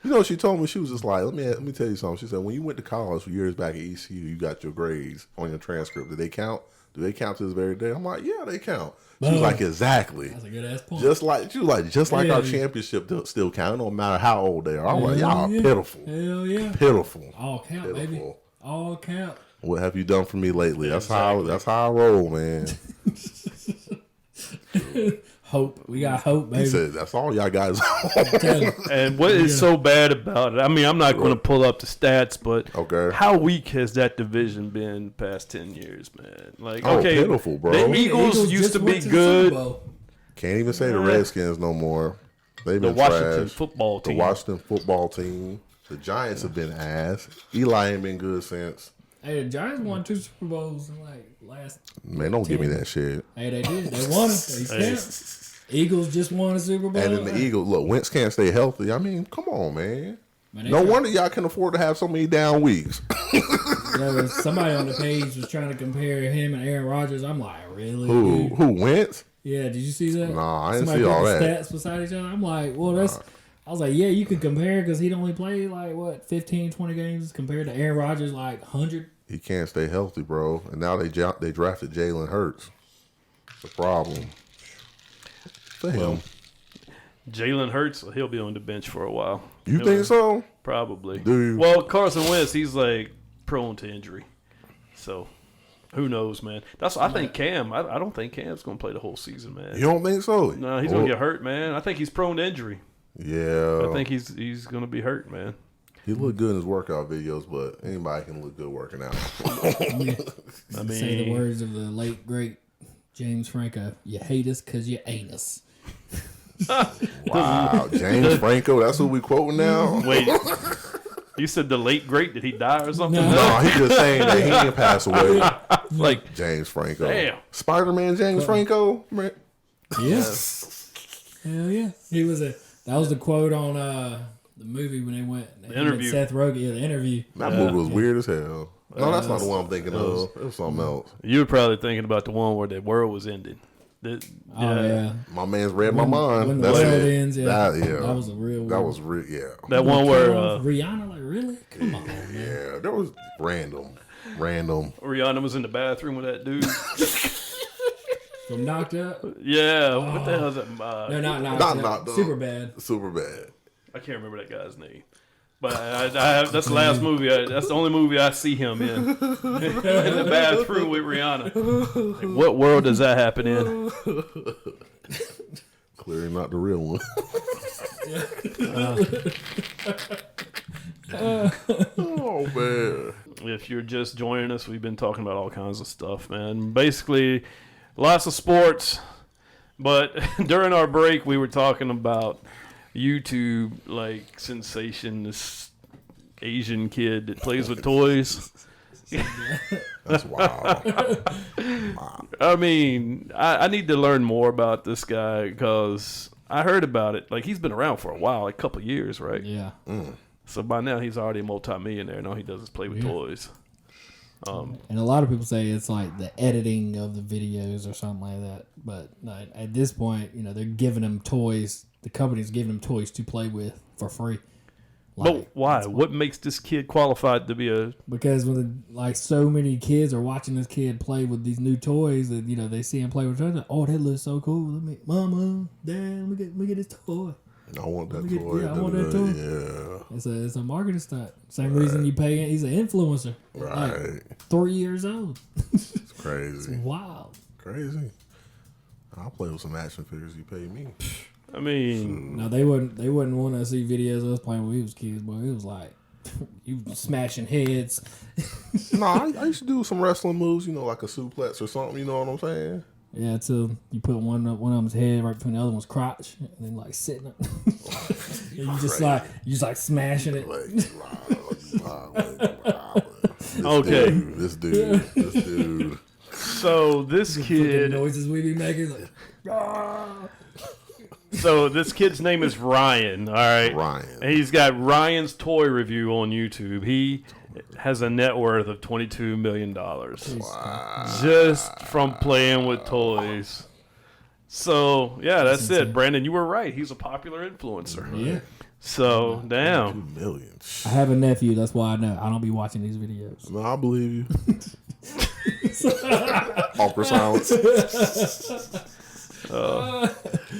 You know, she told me, she was just like, let me tell you something. She said, when you went to college years back at ECU, you got your grades on your transcript. Did they count? Do they count to this very day? I'm like, yeah, they count. She was like, exactly. That's a good ass point. Just like our championship still count. It don't matter how old they are. I'm like, y'all are pitiful. Hell yeah. Pitiful. All count, baby. All count. What have you done for me lately? That's how I roll, man. Hope. We got hope, baby. He said, that's all y'all guys. And what is so bad about it? I mean, I'm not going to pull up the stats, but how weak has that division been past 10 years, man? Like, pitiful, bro. The Eagles used to be good. Can't even say the Redskins no more. They've been the Washington trash. football team. The Washington football team. The Giants have been ass. Eli ain't been good since. Hey, the Giants won 2 Super Bowls in last. Man, don't give me that shit. Hey, they did. They won it. Eagles just won a Super Bowl. And then the Eagles, look, Wentz can't stay healthy. I mean, come on, man. No wonder y'all can afford to have so many down weeks. Somebody on the page was trying to compare him and Aaron Rodgers. I'm like, really? Who Wentz? Yeah, did you see that? Nah, I didn't see all that. Stats beside each other. I'm like, well, that's. I was like, yeah, you can compare because he'd only played 15, 20 games compared to Aaron Rodgers, 100. He can't stay healthy, bro. And now they drafted Jalen Hurts. It's a problem for him. Jalen Hurts, he'll be on the bench for a while. You think so? Probably. Do you? Well, Carson Wentz, he's prone to injury. So, who knows, man? That's I think Cam. I don't think Cam's going to play the whole season, man. You don't think so? No, he's going to get hurt, man. I think he's prone to injury. Yeah. I think he's going to be hurt, man. He looked good in his workout videos, but anybody can look good working out. I mean, say the words of the late great James Franco: "You hate us because you ain't us." Wow, James Franco. That's who we quoting now. Wait, you said the late great? Did he die or something? No, he just saying that he didn't pass away. James Franco. Damn. Spider-Man James Franco. Man. Yes. Hell yeah. That was the quote on the movie when they went. The interview. Seth Rogen, the interview. That movie was weird as hell. No, that's not the one I'm thinking of. It was something else. You were probably thinking about the one where the world was ending. Yeah. My man's read my mind. When the That's world it. ends, That was a real. That was real. Yeah. That one where Rihanna, really? Come on, man. Yeah, that was random. Rihanna was in the bathroom with that dude. From Knocked Up? Yeah. What the hell is that? No, not Knocked Up. Super Bad. I can't remember that guy's name. But that's the last movie. That's the only movie I see him in. In the bathroom with Rihanna. Like, what world does that happen in? Clearly not the real one. Oh, man. If you're just joining us, we've been talking about all kinds of stuff, man. Basically, lots of sports. But during our break, we were talking about YouTube, like sensation, this Asian kid that plays with toys. That's wild. I mean, I need to learn more about this guy because I heard about it. Like, he's been around for a while, like a couple of years, right? Yeah. So by now, he's already a multi-millionaire. And all he does is play with toys. And a lot of people say it's like the editing of the videos or something like that. But at this point, they're giving them toys. The company's giving them toys to play with for free. But why? What makes this kid qualified to be a... Because when so many kids are watching this kid play with these new toys that they see him play with toys. Oh, that looks so cool. Mama, Dad, let me get this toy. I want that toy. I want that toy. Yeah. It's a marketing stunt. Same reason you pay. He's an influencer. Right. 3 years old. It's crazy. It's wild. Crazy. I'll play with some action figures you pay me. I mean... No, they wouldn't want to see videos of us playing when we was kids, but it was like you smashing heads. No, I used to do some wrestling moves, like a suplex or something, you know what I'm saying? Yeah, until you put one of them's head right between the other one's crotch, and then sitting up. And you just smashing it. Okay. This dude. So this kid... The noises we be making, So this kid's name is Ryan, all right? Ryan. And he's got Ryan's Toy Review on YouTube. He has a net worth of $22 million. Wow. Just from playing with toys. So, yeah, that's it. Brandon, you were right. He's a popular influencer. Yeah. So, damn. $2 million. I have a nephew. That's why I know. I don't be watching these videos. No, I believe you. Awkward silence.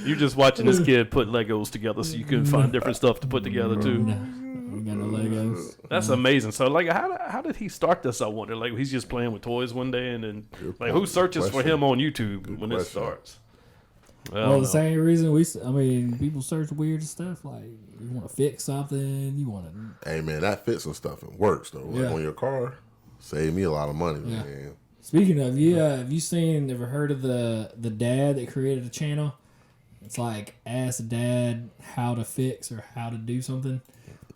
You're just watching this kid put Legos together so you can find different stuff to put together, too. We got no Legos. That's amazing. So, how did he start this, I wonder? Like, he's just playing with toys one day, and then, who searches for him on YouTube when it starts? Well, the same reason people search weird stuff. Like, you want to fix something, you want to... Hey, man, that fits and stuff and works, though. Like on your car, save me a lot of money, man. Speaking of, have you ever heard of the dad that created a channel? It's like, ask dad how to fix or how to do something.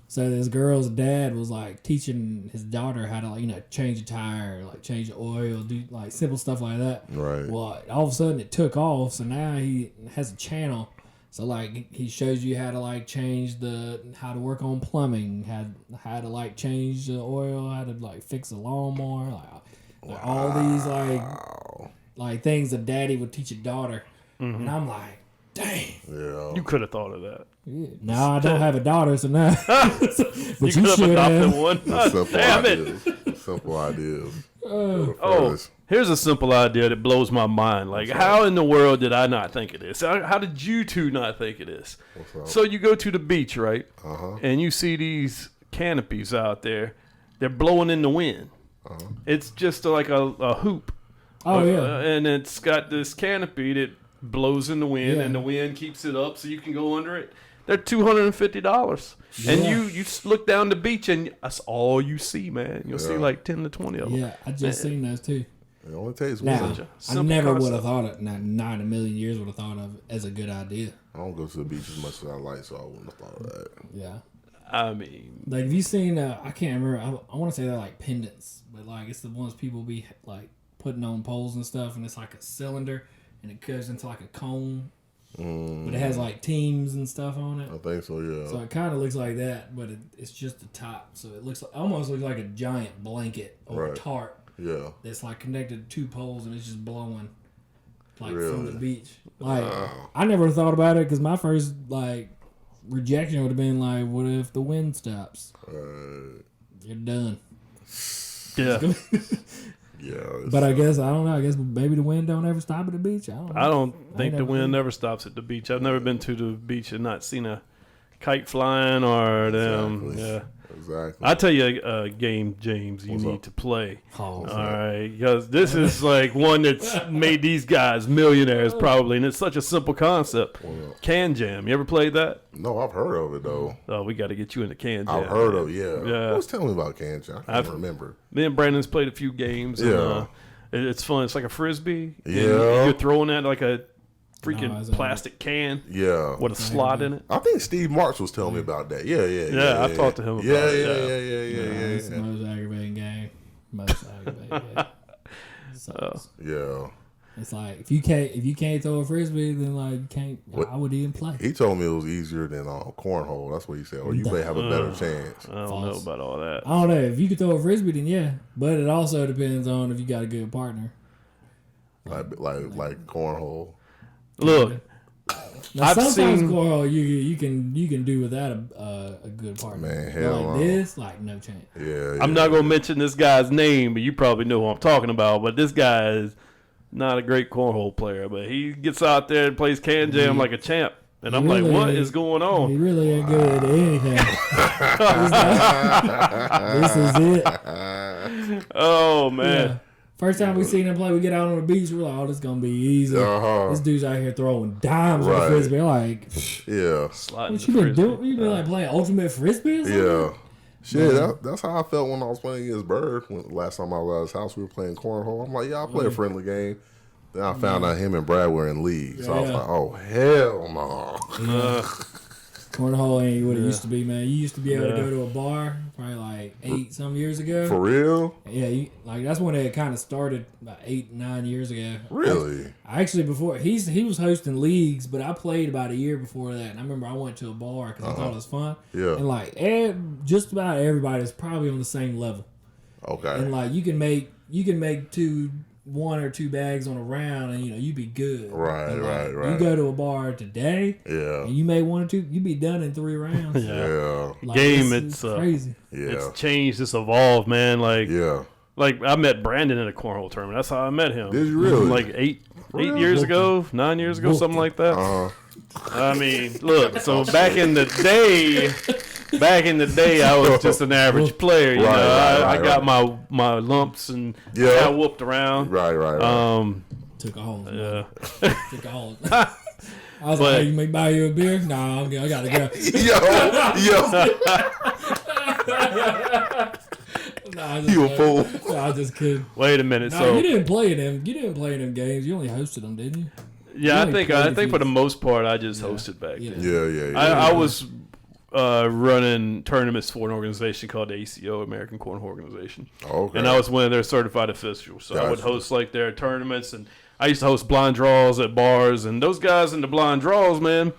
So this girl's dad was teaching his daughter how to change a tire, change the oil, do simple stuff like that. Right. Well, all of a sudden it took off. So now he has a channel. So he shows you how to change how to work on plumbing, how to change the oil, how to fix a lawnmower, all these things that daddy would teach a daughter. And I'm like, dang. Yeah. You could have thought of that. Yeah. No, I don't have a daughter, so no. But you could have adopted one. Damn it. Simple ideas. Here's a simple idea that blows my mind. How in the world did I not think of this? How did you two not think of this? So you go to the beach, right? And you see these canopies out there. They're blowing in the wind. It's just like a hoop. Oh, yeah. And it's got this canopy that blows in the wind, and the wind keeps it up so you can go under it. They're $250. Yeah. And you look down the beach, and that's all you see, man. You'll see 10 to 20 of them. Yeah, I just seen those too. It only takes now, one. I never would have thought it. Not in a million years would have thought of it as a good idea. I don't go to the beach as much as I like, so I wouldn't have thought of that. Yeah. I mean, have you seen? I can't remember. I want to say they're pendants, but it's the ones people be putting on poles and stuff, and it's a cylinder, and it goes into a cone, but it has teams and stuff on it. I think so, yeah. So it kind of looks like that, but it's just the top, so it almost looks like a giant blanket or a tarp. Yeah. That's connected to 2 poles, and it's just blowing from the beach. I never thought about it because my first rejection would have been what if the wind stops? You're done. Yeah. Yeah. But I guess, I don't know. I guess maybe the wind don't ever stop at the beach. I don't know. I don't think the wind never stops at the beach. I've never been to the beach and not seen a kite flying or them. Yeah. Exactly. I'll tell you a game, James, you need to play. All right. Because this is one that's made these guys millionaires probably, and it's such a simple concept. Can Jam. You ever played that? No, I've heard of it, though. Oh, we got to get you into Can Jam. I've heard of it, yeah. Yeah. Who's telling me about Can Jam? I can't remember. Me and Brandon's played a few games. Yeah. And, it's fun. It's like a Frisbee. Yeah. You're throwing at a freaking plastic can. Yeah. With a slot in it. I think Steve Marks was telling me about that. Yeah. I talked to him about it. Yeah. It's the most aggravating game. So, yeah. It's like if you can't throw a frisbee, then like you can't. I would even play. He told me it was easier than cornhole. That's what he said. Or you may have a better chance. I don't know about all that. I don't know. If you could throw a frisbee, then yeah. But it also depends on if you got a good partner. Like cornhole. Look, now, I've sometimes seen cornhole you can do without a good partner. Man, hell like no. this, like no chance. Yeah. I'm not gonna mention this guy's name, but you probably know who I'm talking about. But this guy is not a great cornhole player, but he gets out there and plays can jam like a champ. And I'm like, what is going on? He really ain't good at anything. This is it. Oh, man. Yeah. First time we seen him play, we get out on the beach, we're like, oh, this is going to be easy. This dude's out here throwing dimes with a frisbee. Like, what you been doing? You been like playing ultimate frisbee or something? Yeah. Shit, that's how I felt when I was playing against Bird. Last time I was at his house, we were playing cornhole. I'm like, yeah, I'll play a friendly game. Then I found out him and Brad were in league. So I was like, oh, hell no. Cornhole ain't what it used to be, man. You used to be able to go to a bar probably like 8-some years ago. For real? Yeah, that's when it kind of started about 8-9 years ago. Really? Actually, before he was hosting leagues, but I played about a year before that. And I remember I went to a bar because I thought it was fun. Yeah. And like just about everybody is probably on the same level. Okay. And like you can make 1 or 2 bags on a round, and you'd be good. Right. You go to a bar today, and you made 1 or 2, you'd be done in 3 rounds. Yeah. Like, Game, it's crazy. Yeah. It's changed, it's evolved, man. Like I met Brandon in a cornhole tournament. That's how I met him. Did you really? Like 8 years ago, 9 years ago, something like that. I mean, look. So back in the day, I was just an average player. You know, I got my lumps and got whooped around. Right. Took a hold. Yeah. Took a hold. I was like, hey, you may buy you a beer? No, I gotta go. You a fool. No, I just kidding. Wait a minute. No, so you didn't play in them. You didn't play in them games. You only hosted them, didn't you? Yeah, I think for the most part, I just hosted back then. Yeah. I was running tournaments for an organization called the ACO, American Cornhole Organization. Okay. And I was one of their certified officials. So I would host like their tournaments, and I used to host blind draws at bars. And those guys in the blind draws, man,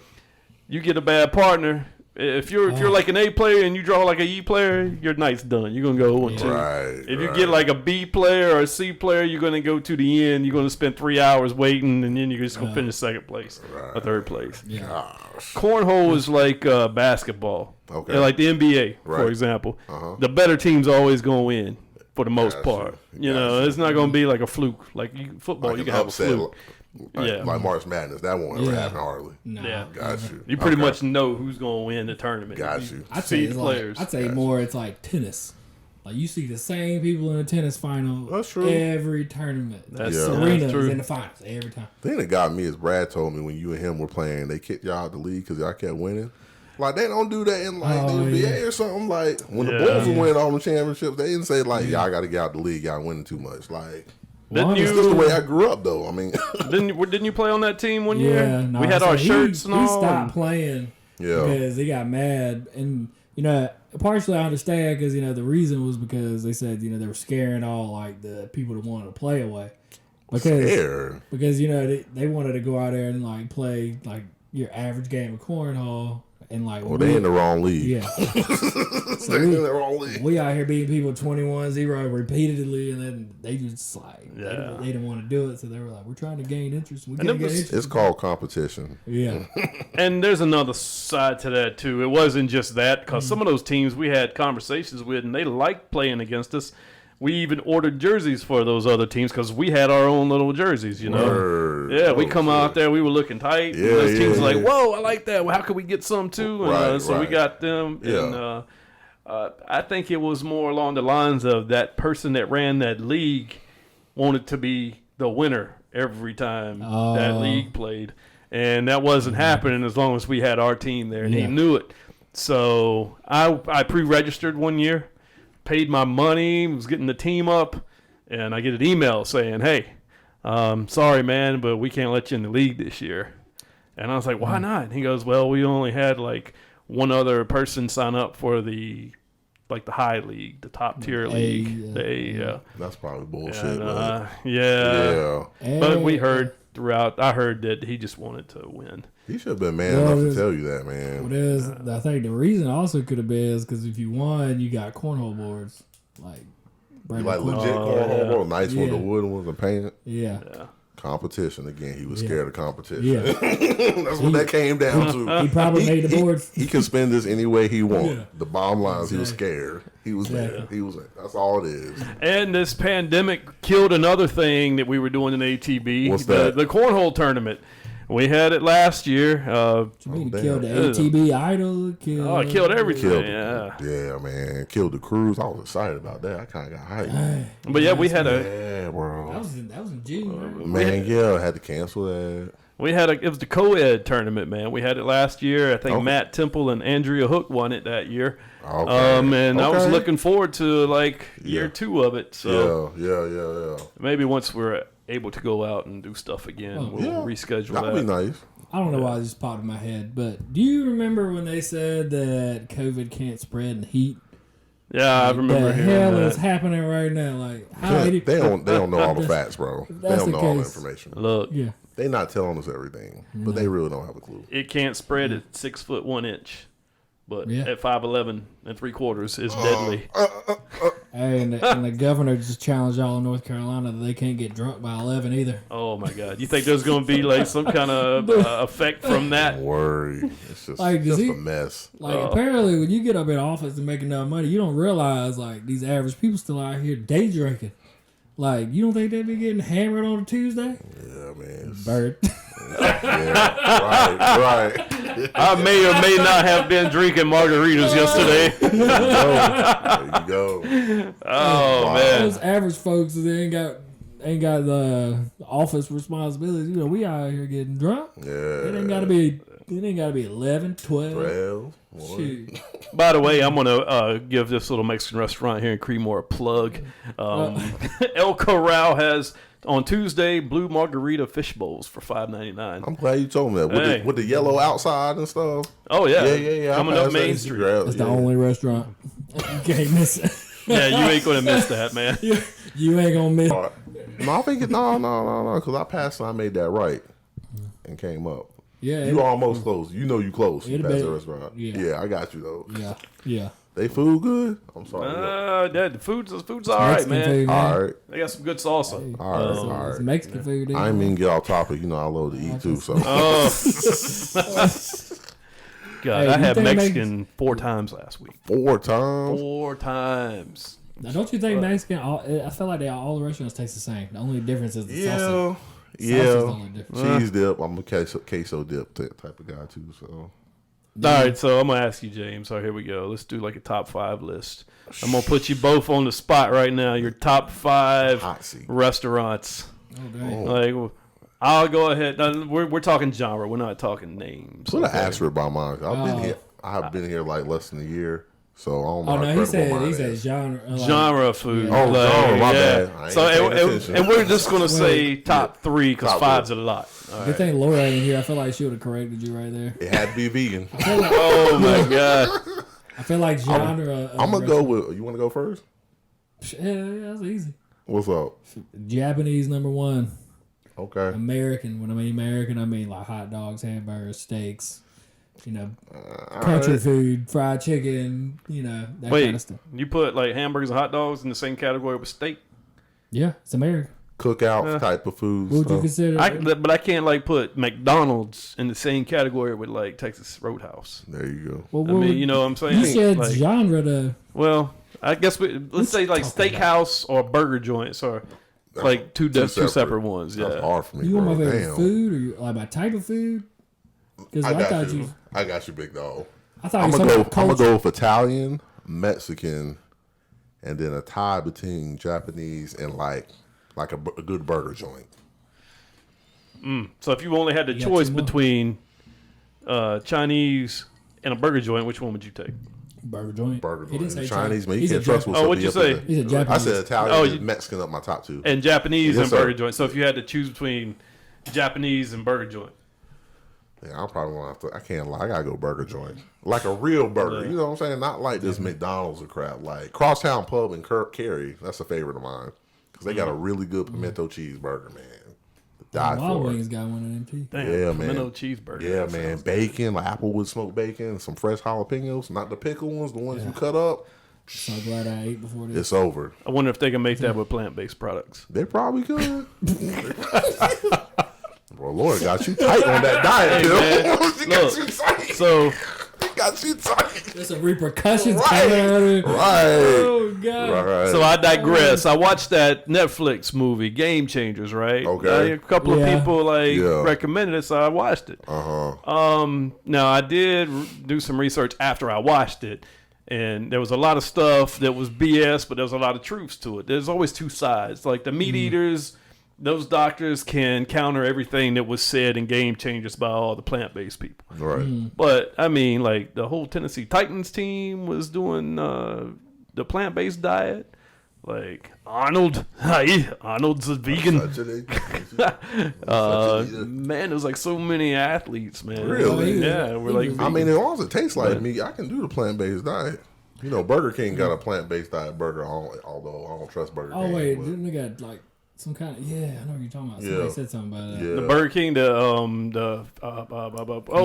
you get a bad partner. If you're like an A player and you draw like a E player, your night's done. You're gonna go 1-2. Right. If you get like a B player or a C player, you're gonna go to the end. You're gonna spend 3 hours waiting, and then you're just gonna finish second place or third place. Yeah. Gosh. Cornhole is like basketball. Okay. Like the NBA, Right. for example. The better team's always gonna win for the most Gotcha. part. You know, it's not gonna be like a fluke. Like football, you can have a fluke. Like March Madness. That won't ever happen hardly. No. Yeah. Got you. You pretty much know who's gonna win the tournament. Got you. I'd say See players. I'd say more. It's like tennis. Like you see the same people in the tennis final. That's true. Every tournament. That's Serena true. is in the finals every time. The thing that got me is Brad told me when you and him were playing, they kicked y'all out the league because y'all kept winning. Like, they don't do that in, like, the NBA or something. Like, when the Bulls were winning all the championships, they didn't say, like, y'all got to get out the league. Y'all winning too much. Like, Didn't it's just the way I grew up, though. I mean. Didn't you play on that team one year? Yeah, no, we had our shirts and all. He stopped playing because he got mad. And, partially I understand because, the reason was because they said, they were scaring all, like, the people that wanted to play away. Because, they wanted to go out there and, like, play, like, your average game of cornhole. And like, they in the wrong league. Yeah. So they in the wrong league. We out here beating people 21-0 repeatedly, and then they just like they didn't want to do it, so they were like, "We're trying to gain interest. It's called competition. Yeah. And there's another side to that too. It wasn't just that, because some of those teams we had conversations with, and they liked playing against us. We even ordered jerseys for those other teams because we had our own little jerseys, Word. Yeah, we come out there, we were looking tight. Yeah, and those teams were like, yeah. whoa, I like that. Well, how could we get some too? And, so we got them. Yeah. And I think it was more along the lines of that person that ran that league wanted to be the winner every time that league played. And that wasn't happening as long as we had our team there, and he knew it. So I pre-registered one year. Paid my money, was getting the team up, and I get an email saying, hey, sorry, man, but we can't let you in the league this year. And I was like, why not? And he goes, well, we only had like one other person sign up for the high league, the top tier league. That's probably bullshit. And, yeah. But we heard I heard that he just wanted to win. He should have been man enough to tell you that, man. I think the reason also could have been is because if you won, you got cornhole boards. Like legit cornhole board, nice one, the wood ones and paint. Yeah. Competition again. He was scared of competition. Yeah. That's what that came down to. He probably made the boards. He can spend this any way he wants. Yeah. The bottom line is he was scared. He was mad. He was. That's all it is. And this pandemic killed another thing that we were doing in ATB. What's that? The cornhole tournament. We had it last year. Killed the ATB Idol. It killed everything. Yeah, man. Killed the cruise. I was excited about that. I kind of got hyped. But yeah, we had bro. That was in June, right? Man, I had to cancel that. It was the co-ed tournament, man. We had it last year. I think Matt Temple and Andrea Hook won it that year. Okay. I was looking forward to year 2 of it. So yeah. Maybe once we're able to go out and do stuff again, we'll reschedule that. That'd be nice. I don't know why it just popped in my head, but do you remember when they said that COVID can't spread in heat? Yeah, I remember hearing that. What the hell is happening right now? Like, they don't know all the facts, bro. They don't know all the information. Look, they're not telling us everything, but they really don't have a clue. It can't spread at 6 foot 1 inch, but at 5'11" and 3/4 is deadly. And the governor just challenged all of North Carolina that they can't get drunk by 11 either. Oh my God! You think there's going to be some kind of effect from that? Don't worry, it's just a mess. Apparently, when you get up in office and make enough money, you don't realize these average people still out here day drinking. You don't think they'd be getting hammered on a Tuesday? Yeah, man. Bird. Right. I may or may not have been drinking margaritas yesterday. There you go. Oh man, those average folks ain't got the office responsibilities. We out here getting drunk. Yeah, it ain't gotta be 11, 12. Shoot. By the way, I'm gonna give this little Mexican restaurant here in Creedmoor a plug. El Corral has on Tuesday blue margarita fish bowls for $5.99. I'm glad you told me that with the yellow outside and stuff. Oh yeah, yeah. Coming up Main Street. That's the only restaurant you can't miss it. Yeah, you ain't gonna miss that, man. You ain't gonna miss. No, I think no, because I passed and I made that right and came up. Yeah, you almost close. You know you close. You passed the restaurant. Yeah, I got you though. Yeah. They food good? I'm sorry. The food's all right, man. Food, all right. They got some good salsa. All right. It's Mexican food. I didn't even get off topic. I love to eat too. So. God, I had Mexican 4 times last week. 4 times? 4 times. Now, don't you think Mexican? I feel like all the restaurants taste the same. The only difference is the salsa. Yeah. Cheese dip. I'm a queso dip type of guy too. So. All right, so I'm gonna ask you, James. All right, here we go. Let's do a top 5 list. I'm gonna put you both on the spot right now. Your top 5 restaurants. I'll go ahead. We're talking genre. We're not talking names. Put an asterisk by mine. I have been here less than a year, so I don't know. Oh no, he said genre. Genre food. Yeah. Genre. My bad. So and we're just gonna say top 3 because 5's a lot. Good thing Laura ain't here. I feel like she would have corrected you right there. It had to be vegan. Oh my God. I feel like genre. I'm gonna go with. You want to go first? Yeah, that's easy. What's up? Japanese #1. Okay. American. When I mean American, I mean hot dogs, hamburgers, steaks. Country food, fried chicken. That kind of stuff. You put hamburgers and hot dogs in the same category with steak? Yeah, it's American. Cookout type of food. What would you consider? But I can't put McDonald's in the same category with Texas Roadhouse. There you go. Well, you know what I'm saying? You said genre to. Well, I guess let's say steakhouse or burger joints or two separate ones. Yeah. That's hard for me. You want my favorite food or my type of food? Because I got you, big dog. I'm gonna go with Italian, Mexican, and then a tie between Japanese and a good burger joint. So if you only had the choice between Chinese and a burger joint, which one would you take? Burger joint. Burger He didn't joint. say Chinese, man. You He's can't a trust Jap- what's what'd you say? He's a Japanese. I said Italian Oh, and Mexican up my top two. And Japanese Yes, and sir. burger joint. So if you had to choose between Japanese and burger joint. Yeah, I'm probably gonna have to. I can't lie. I gotta go burger joint, like a real burger. You know what I'm saying? Not like this McDonald's or crap. Like Crosstown Pub in Cary. That's a favorite of mine because they got a really good pimento cheeseburger, man. Die Wild for Wings it. got one of them too. Damn, Yeah, man. pimento cheeseburger. Yeah, That man. sounds- Bacon, like Applewood smoked bacon, some fresh jalapenos, not the pickle ones, the ones you cut up. So glad I ate before this. It's over. I wonder if they can make that with plant-based products. They probably could. Bro, Lord got you tight on that diet, Hey, Bill. man. She got Look, you tight. So, She got you tight. There's some repercussions Right. coming out of it. Right. Oh god. Right. so I digress. I watched that Netflix movie, Game Changers, right? Okay. A couple of Yeah. people Yeah. recommended it, so I watched it. Uh-huh. Now I did do some research after I watched it, and there was a lot of stuff that was BS, but there was a lot of truths to it. There's always two sides. Like the meat eaters, those doctors can counter everything that was said in Game Changers by all the plant-based people. Right. But I mean, like the whole Tennessee Titans team was doing the plant-based diet. Like Arnold's a vegan. Such a Man, there's like so many athletes, man. Really? Yeah, we're like, I mean, as long as it tastes like me, I can do the plant-based diet. You know, Burger King got a plant-based diet burger, although I don't trust Burger King. Oh wait, but- didn't they got like some kind of I know what you're talking about. Somebody Yeah. said something about that. Yeah. the Burger King,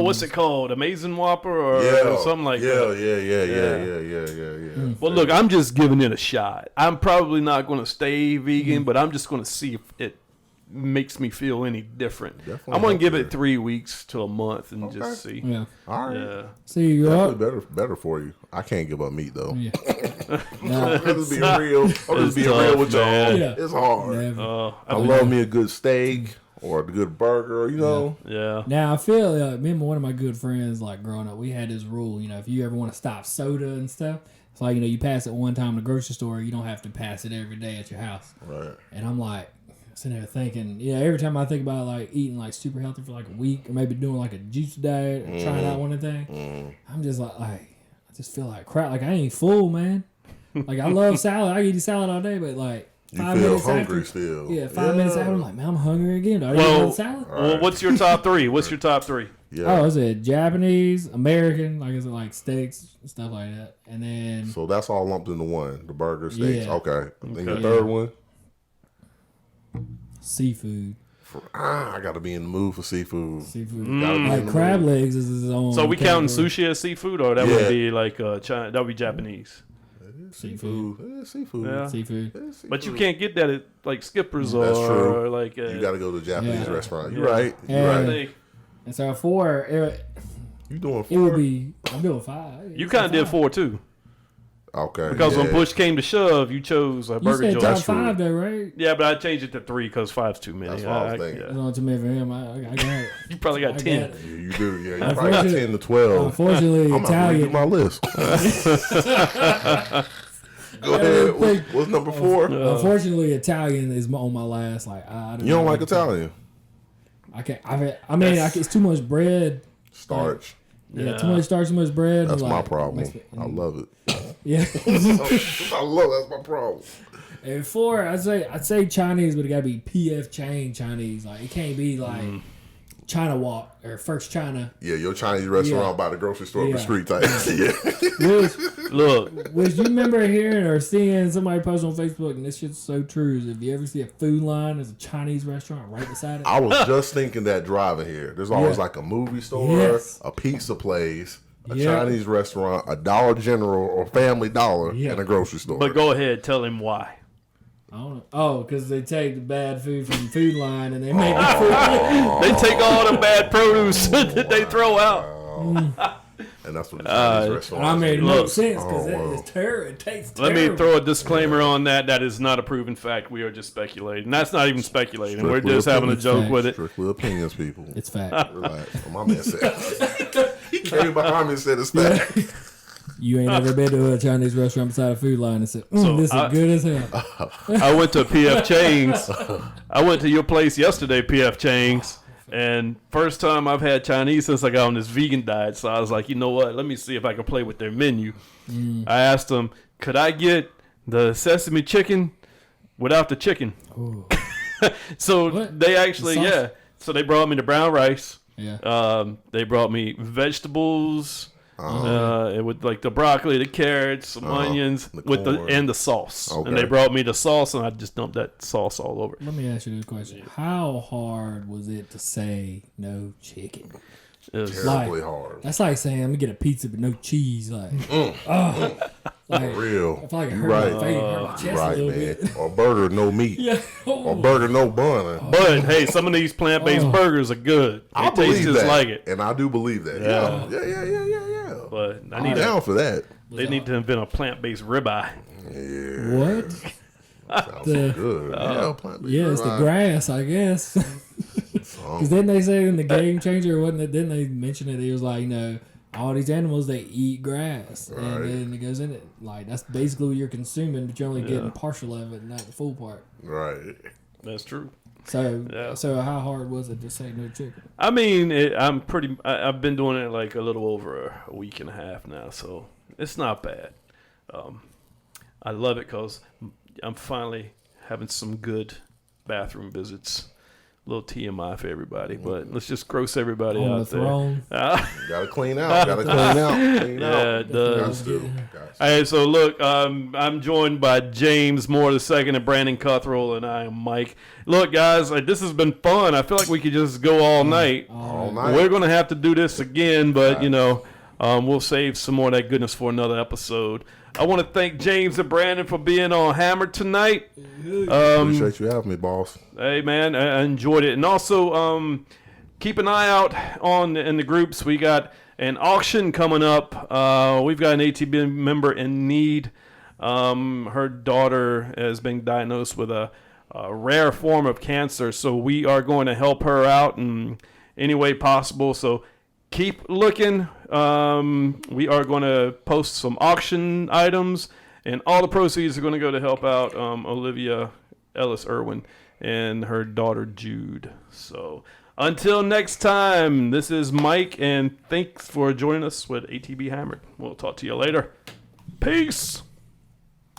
what's it called? Amazing Whopper or something like that. Yeah. Well, look, I'm just giving it a shot. I'm probably not going to stay vegan, but I'm just going to see if it makes me feel any different. Definitely I'm going to give help it 3 weeks to a month and just see. Yeah. All right. Yeah. See you up. Definitely better for you. I can't give up meat though. Yeah. Nah, I'm just being real. I'm just It's being tough, real with y'all. man. Yeah. It's hard. never. I love me a good steak or a good burger. You know. Yeah. Now I feel me and one of my good friends, like growing up, we had this rule. You know, if you ever want to stop soda and stuff, it's like you pass it one time in the grocery store, you don't have to pass it every day at your house. Right. And I'm like sitting there thinking, every time I think about like eating like super healthy for like a week, or maybe doing like a juice diet, or trying out one of the things, I'm just like I just feel like crap. Like I ain't full, man. Like I love salad. I eat salad all day, but like You 5 feel minutes hungry after, still. yeah, 5 minutes after, I'm like, man, I'm hungry again. Do I eat Well- another salad? Well, what's your top three? What's your top three? Yeah. Oh, is it Japanese, American? Like is it like steaks, stuff like that? And then So that's all lumped into one. The burger, steaks. Yeah. Okay. Then the Okay. third one. seafood. I got to be in the mood for seafood. Seafood. Gotta be in Like the crab mood. legs is his own. So we counting category. sushi as seafood, or that Yeah. would be like China? That would be Japanese. Seafood. Yeah, seafood. Yeah. Seafood. Yeah, seafood. But you can't get that at like Skippers That's or true. like. You got to go to a Japanese Yeah. restaurant. You're Yeah. right. You're Yeah. right. They- And so 4, it You doing would four? be. I'm doing 5. You kind of did 4 too, Okay. because when yeah. push came to shove, you chose a You burger said joint. top That's true. 5 though, right? Yeah, but I changed it to 3 because 5's too many. That's what I was thinking. That's only too many for him. I got it. You probably got I 10. got it. Yeah, you do. Yeah, you probably got 10 to 12. Unfortunately, I'm not reading Italian. my list. Go ahead. What's number 4? Unfortunately, Italian is on my last. Like I You don't like Italian? I can't. I mean, it's too much bread. Starch. Yeah, too much starch, too much bread. That's and, my like, problem. makes me- I love it. Yeah. I love that's my problem. And 4, I'd say Chinese, but it gotta be PF chain Chinese. Like it can't be like China Walk or First China. Yeah, your Chinese restaurant Yeah. by the grocery store up the Yeah. street type. Yeah. Look, Which you remember hearing or seeing somebody post on Facebook, and this shit's so true. Is if you ever see a food line, there's a Chinese restaurant right beside it. I was just thinking that driving here. There's always Yeah. like a movie store, Yes. a pizza place, a Yeah. Chinese restaurant, a Dollar General or Family Dollar, Yeah. and a grocery store. but go ahead, tell him why. I don't know. Oh, because they take the bad food from the food line and they make it food. They take all the bad produce that they throw out. And that's what the Chinese restaurant I mean, it Look. makes sense because Oh, it's terrible. It tastes Let terrible. me throw a disclaimer on that. That is not a proven fact. We are just speculating. That's not even speculating. We're Strictly just having a opinions. joke with it. Strictly opinions, people. It's fact. Relax. My man said. He came behind me and said it's fact. You ain't ever been to a Chinese restaurant beside a food line and said, So this is I- good as hell. I went to PF Chang's. I went to your place yesterday, PF Chang's, And first time I've had Chinese since I got on this vegan diet. So I was like, you know what? Let me see if I can play with their menu. I asked them, could I get the sesame chicken without the chicken? So What? they actually, The sauce? So they brought me the brown rice. Yeah. They brought me vegetables. With like the broccoli, the carrots, some onions, the and the sauce. Okay. And they brought me the sauce, and I just dumped that sauce all over. Let me ask you this question: how hard was it to say no chicken? It was Terribly hard. That's like saying I'm gonna get a pizza but no cheese. Like, like Real. I feel like it hurt Right. my face, hurt my chest a Right, little man. bit. Or burger, no meat. Yeah. Or burger, no bun. But hey, some of these plant-based burgers are good. I They taste believe just that. like it. And I do believe that. Yeah. Yeah. But I I'm need down for that. they need to invent a plant-based ribeye. Yeah. What? Sounds The- good. Plant-based Yeah, it's the ribeye. grass, I guess. Because then they say in the Game Changer, wasn't it? Then they mentioned it. It was like, all these animals, they eat grass, Right. and then it goes in it. Like that's basically what you're consuming, but you're only getting partial of it, not the full part. Right. That's true. So how hard was it to say no chicken? I mean, I've been doing it like a little over a week and a half now, so it's not bad. I love it because I'm finally having some good bathroom visits. A little TMI for everybody, but let's just gross everybody On out the throne. Gotta clean out. Yeah, it does. Got to. Hey, so look, I'm joined by James Moore II and Brandon Cuthrell, and I am Mike. Look, guys, this has been fun. I feel like we could just go all night. All night. We're going to have to do this again, but, we'll save some more of that goodness for another episode. I want to thank James and Brandon for being on Hammer tonight. Appreciate you having me, boss. Hey, man, I enjoyed it. And also, keep an eye out in the groups. We got an auction coming up. We've got an ATB member in need. Her daughter has been diagnosed with a rare form of cancer, so we are going to help her out in any way possible. So keep looking. We are going to post some auction items, and all the proceeds are going to go to help out Olivia Ellis Irwin and her daughter Jude. So until next time, this is Mike, and thanks for joining us with ATB Hammered. We'll talk to you later. Peace.